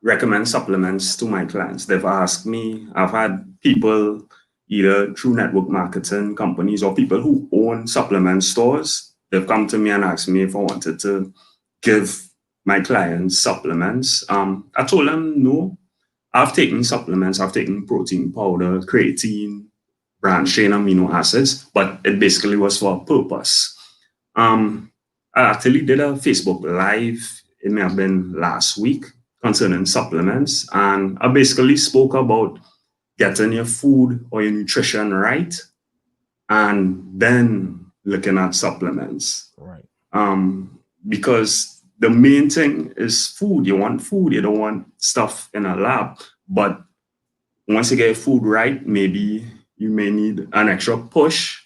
recommend supplements to my clients. They've asked me, I've had people either through network marketing companies or people who own supplement stores. They've come to me and asked me if I wanted to give my clients supplements. I told them no. I've taken supplements. I've taken protein powder, creatine, branched chain amino acids, but it basically was for a purpose. I actually did a Facebook Live, it may have been last week, concerning supplements. And I basically spoke about getting your food or your nutrition right, and then looking at supplements. Right. Because the main thing is food. You want food, you don't want stuff in a lab. But once you get food right, maybe you may need an extra push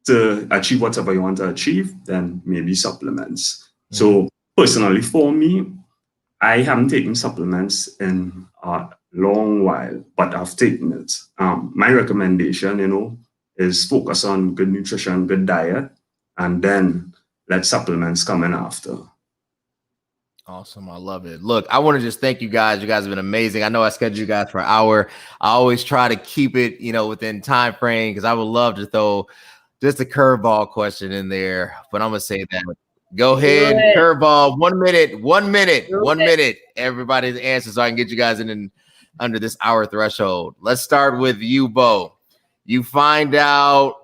to achieve whatever you want to achieve, then maybe supplements. Mm-hmm. So personally, for me, I haven't taken supplements in a long while, but I've taken it. My recommendation, is focus on good nutrition, good diet, and then let supplements come in after. Awesome. I love it. Look, I want to just thank you guys. You guys have been amazing. I know I scheduled you guys for an hour. I always try to keep it, within time frame, because I would love to throw just a curveball question in there, but I'm going to say that. Go ahead, curveball. 1 minute, 1 minute, 1 minute. Everybody's answers so I can get you guys in under this hour threshold. Let's start with you, Bo. You find out,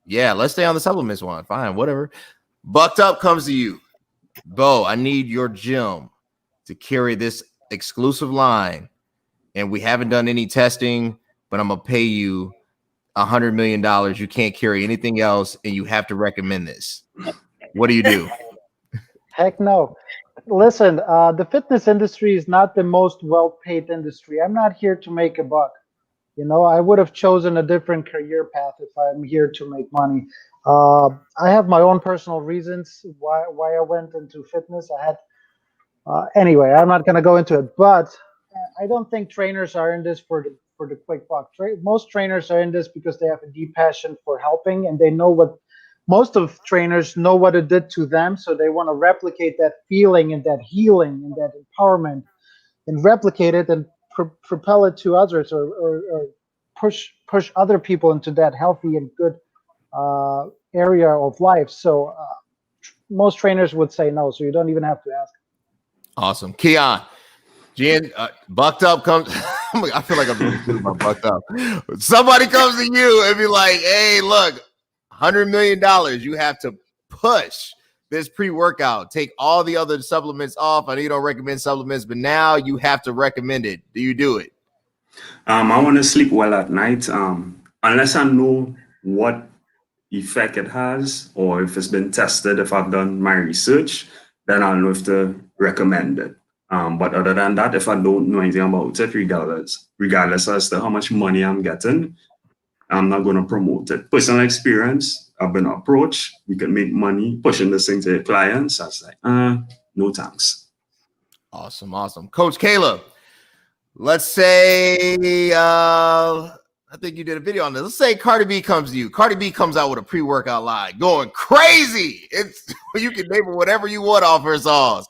let's stay on the supplements one. Fine, whatever. Bucked Up comes to you. Bo, I need your gym to carry this exclusive line, and we haven't done any testing, but I'm going to pay you $100 million. You can't carry anything else, and you have to recommend this. What do you do? Heck no. Listen, the fitness industry is not the most well-paid industry. I'm not here to make a buck. I would have chosen a different career path if I'm here to make money. I have my own personal reasons why I went into fitness. Anyway, I'm not going to go into it, but I don't think trainers are in this for the quick buck. Most trainers are in this because they have a deep passion for helping, and they know what most of trainers know what it did to them. So they want to replicate that feeling and that healing and that empowerment, and replicate it and propel it to others, or push other people into that healthy and good area of life. So most trainers would say no. So you don't even have to ask. Awesome. Keon, Jen, Bucked Up comes. I feel like I'm doing my Bucked Up. Somebody comes to you and be like, hey, look, $100 million. You have to push this pre-workout. Take all the other supplements off. I know you don't recommend supplements, but now you have to recommend it. Do you do it? I want to sleep well at night. Unless I know what effect it has, or if it's been tested, if I've done my research, then I'll know if to recommend it. But other than that, if I don't know anything about it, regardless as to how much money I'm getting, I'm not going to promote it. Personal experience, I've been approached. We can make money pushing this thing to your clients. I was like, no thanks. Awesome. Coach Caleb, let's say I think you did a video on this. Let's say Cardi B comes to you. Cardi B comes out with a pre-workout line going crazy. It's you can name it whatever you want off her songs.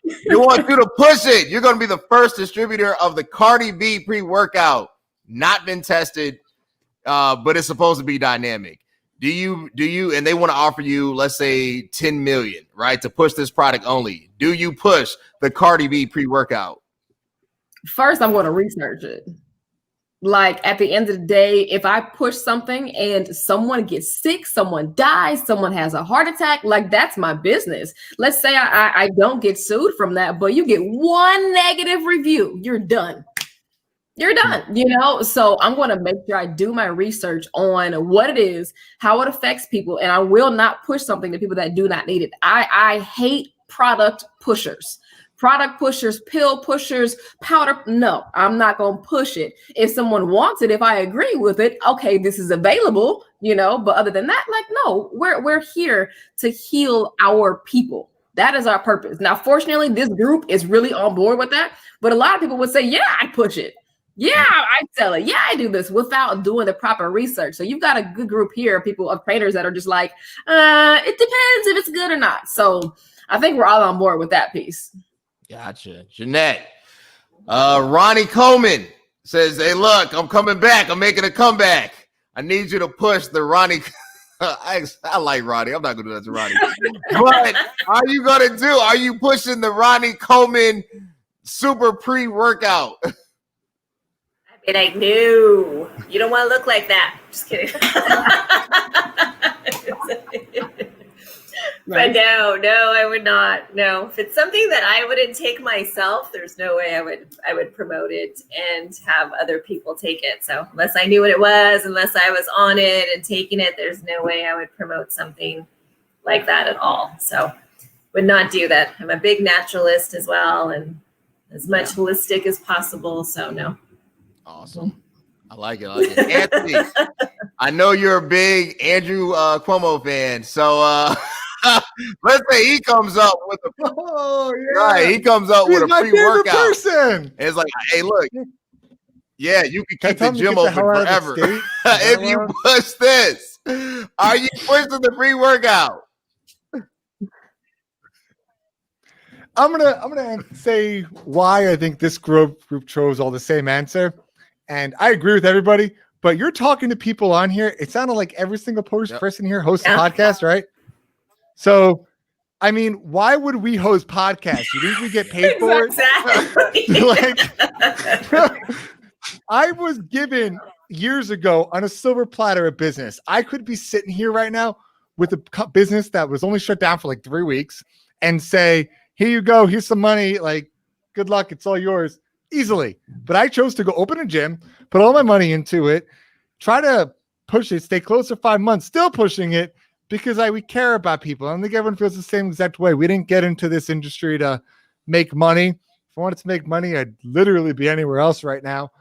You want you to push it. You're going to be the first distributor of the Cardi B pre-workout. Not been tested, but it's supposed to be dynamic. Do you and they want to offer you, let's say 10 million, right, to push this product only. Do you push the Cardi B pre-workout? First, I'm going to research it. Like at the end of the day, if I push something and someone gets sick, someone dies, someone has a heart attack, like that's my business. Let's say I don't get sued from that, but you get one negative review, you're done. You're done, you know? So I'm going to make sure I do my research on what it is, how it affects people, and I will not push something to people that do not need it. I hate product pushers. Product pushers, pill pushers, powder. No, I'm not going to push it. If someone wants it, if I agree with it, okay, this is available, you know, but other than that, like, no, we're here to heal our people. That is our purpose. Now, fortunately, this group is really on board with that, but a lot of people would say, yeah, I'd push it. Yeah, I sell it. Yeah, I do this without doing the proper research. So you've got a good group here of people, of trainers that are just like, it depends if it's good or not. So I think we're all on board with that piece. Gotcha. Jeanette. Ronnie Coleman says, hey, look, I'm coming back. I'm making a comeback. I need you to push the Ronnie. I like Ronnie. I'm not going to do that to Ronnie. But are you pushing the Ronnie Coleman super pre-workout? I'd be like, no, you don't want to look like that. Just kidding. But no, I would not. No, if it's something that I wouldn't take myself, there's no way I would promote it and have other people take it. So unless I knew what it was, unless I was on it and taking it, there's no way I would promote something like that at all. So would not do that. I'm a big naturalist as well, and as much holistic as possible. So no. Awesome. I like it. Anthony, I know you're a big Andrew Cuomo fan. So let's say he comes up with he comes up with a pre-workout. Person. It's like, hey, look, yeah, you can keep the gym open forever. If you push this, are you pushing the pre-workout? I'm gonna say why I think this group chose all the same answer. And I agree with everybody, but you're talking to people on here. It sounded like every single person here hosts a podcast, right? So, I mean, why would we host podcasts? You think we get paid for it? I was given years ago on a silver platter of business. I could be sitting here right now with a business that was only shut down for like 3 weeks and say, here you go, here's some money, like, good luck, it's all yours. Easily. But I chose to go open a gym, put all my money into it, try to push it, stay close for 5 months, still pushing it because we care about people. I don't think everyone feels the same exact way. We didn't get into this industry to make money. If I wanted to make money, I'd literally be anywhere else right now.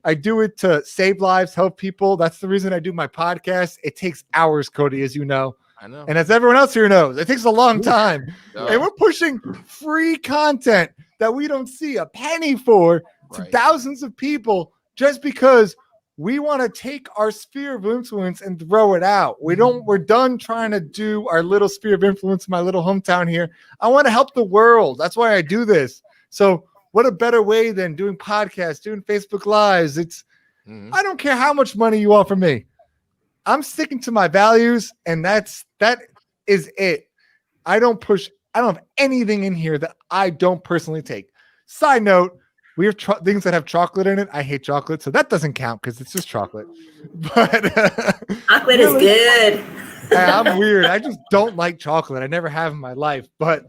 I do it to save lives, help people. That's the reason I do my podcast. It takes hours, Cody, as you know. I know. And as everyone else here knows, it takes a long time. And we're pushing free content that we don't see a penny for to thousands of people just because we want to take our sphere of influence and throw it out. We're done trying to do our little sphere of influence in my little hometown here. I want to help the world. That's why I do this. So what a better way than doing podcasts, doing Facebook Lives. I don't care how much money you offer me. I'm sticking to my values, and that is it. I don't have anything in here that I don't personally take. Side note, we have things that have chocolate in it. I hate chocolate, so that doesn't count because it's just chocolate. But chocolate is good. I'm weird. I just don't like chocolate. I never have in my life, but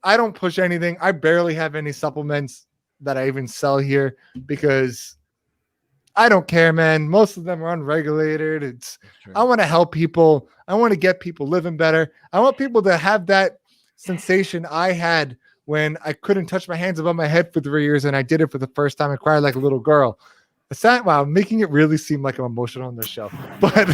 I don't push anything. I barely have any supplements that I even sell here because I don't care, man. Most of them are unregulated. I want to help people. I want to get people living better. I want people to have that sensation I had when I couldn't touch my hands above my head for 3 years and I did it for the first time and cried like a little girl. Wow, making it really seem like I'm emotional on this show. But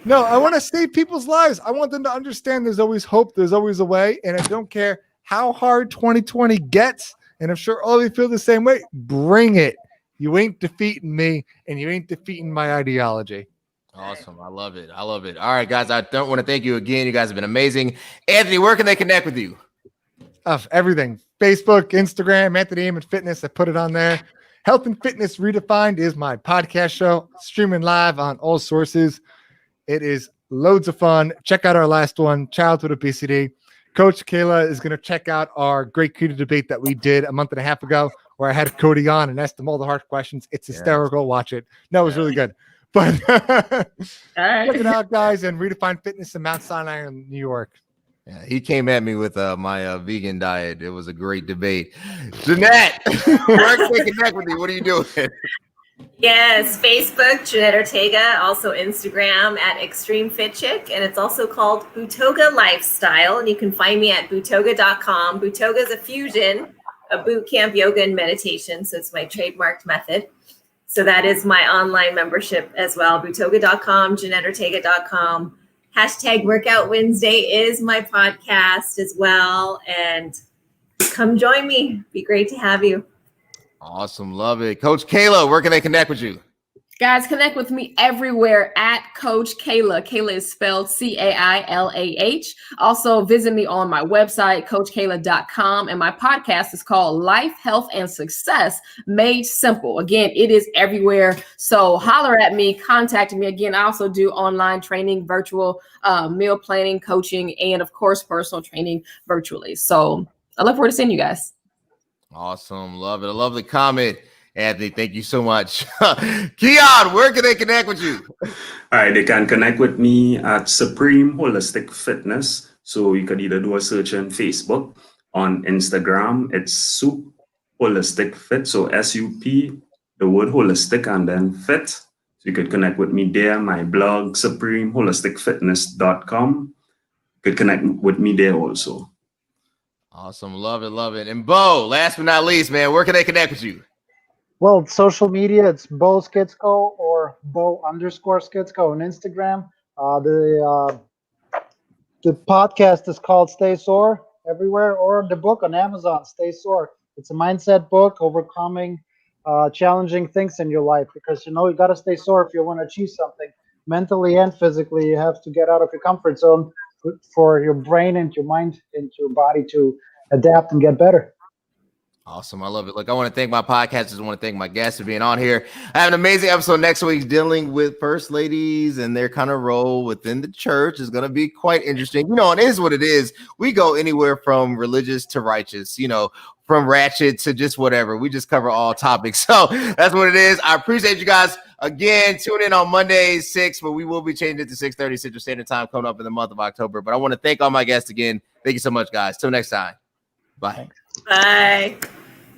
no, I want to save people's lives. I want them to understand there's always hope. There's always a way. And I don't care how hard 2020 gets. And I'm sure all of you feel the same way. Bring it. You ain't defeating me, and you ain't defeating my ideology. Awesome. I love it. I love it. All right, guys. I don't want to thank you again. You guys have been amazing. Anthony, where can they connect with you? Of everything. Facebook, Instagram, Anthony Amon Fitness. I put it on there. Health and Fitness Redefined is my podcast show, streaming live on all sources. It is loads of fun. Check out our last one, Childhood Obesity. Coach Kayla is going to check out our great creative debate that we did a month and a half ago, where I had Cody on and asked him all the hard questions. It's hysterical. Watch it. No, it was really good. But check it out, guys, and Redefine Fitness in Mount Sinai in New York. Yeah, he came at me with my vegan diet. It was a great debate. Jeanette, where can they connect with you? What are you doing? Yes, Facebook, Jeanette Ortega, also Instagram at Extreme Fit Chick, and it's also called Butoga Lifestyle, and you can find me at butoga.com. Butoga is a fusion of boot camp, yoga, and meditation, so it's my trademarked method. So that is my online membership as well, butoga.com, JeanetteOrtega.com. Hashtag Workout Wednesday is my podcast as well, and come join me. Be great to have you. Awesome. Love it. Coach Kayla, where can they connect with you? Guys, connect with me everywhere at Coach Kayla. Kayla is spelled Cailah. Also, visit me on my website, coachkayla.com. And my podcast is called Life, Health, and Success Made Simple. Again, it is everywhere. So holler at me, contact me. Again, I also do online training, virtual meal planning, coaching, and of course, personal training virtually. So I look forward to seeing you guys. Awesome. Love it. I love the comment. Anthony, thank you so much. Keon, where can they connect with you? All right, they can connect with me at Supreme Holistic Fitness. So you could either do a search on Facebook, on Instagram, it's Sup Holistic Fit. So SUP, the word holistic, and then fit. So you could connect with me there. My blog, supremeholisticfitness.com. You could connect with me there also. Awesome. Love it. Love it. And Bo, last but not least, man, where can they connect with you? Well, social media, it's Bo Skitsko or Bo_Skitsko on Instagram. The podcast is called Stay Sore everywhere, or the book on Amazon, Stay Sore. It's a mindset book overcoming challenging things in your life, because you got to stay sore if you want to achieve something mentally and physically. You have to get out of your comfort zone for your brain and your mind and your body to adapt and get better. Awesome. I love it. Look, I want to thank my podcasters. I want to thank my guests for being on here. I have an amazing episode next week dealing with first ladies and their kind of role within the church. Is going to be quite interesting. It is what it is. We go anywhere from religious to righteous, from ratchet to just whatever. We just cover all topics. So that's what it is. I appreciate you guys. Again, tune in on Mondays, 6, but we will be changing it to 6:30 Central Standard Time coming up in the month of October. But I want to thank all my guests again. Thank you so much, guys. Till next time. Bye. Bye.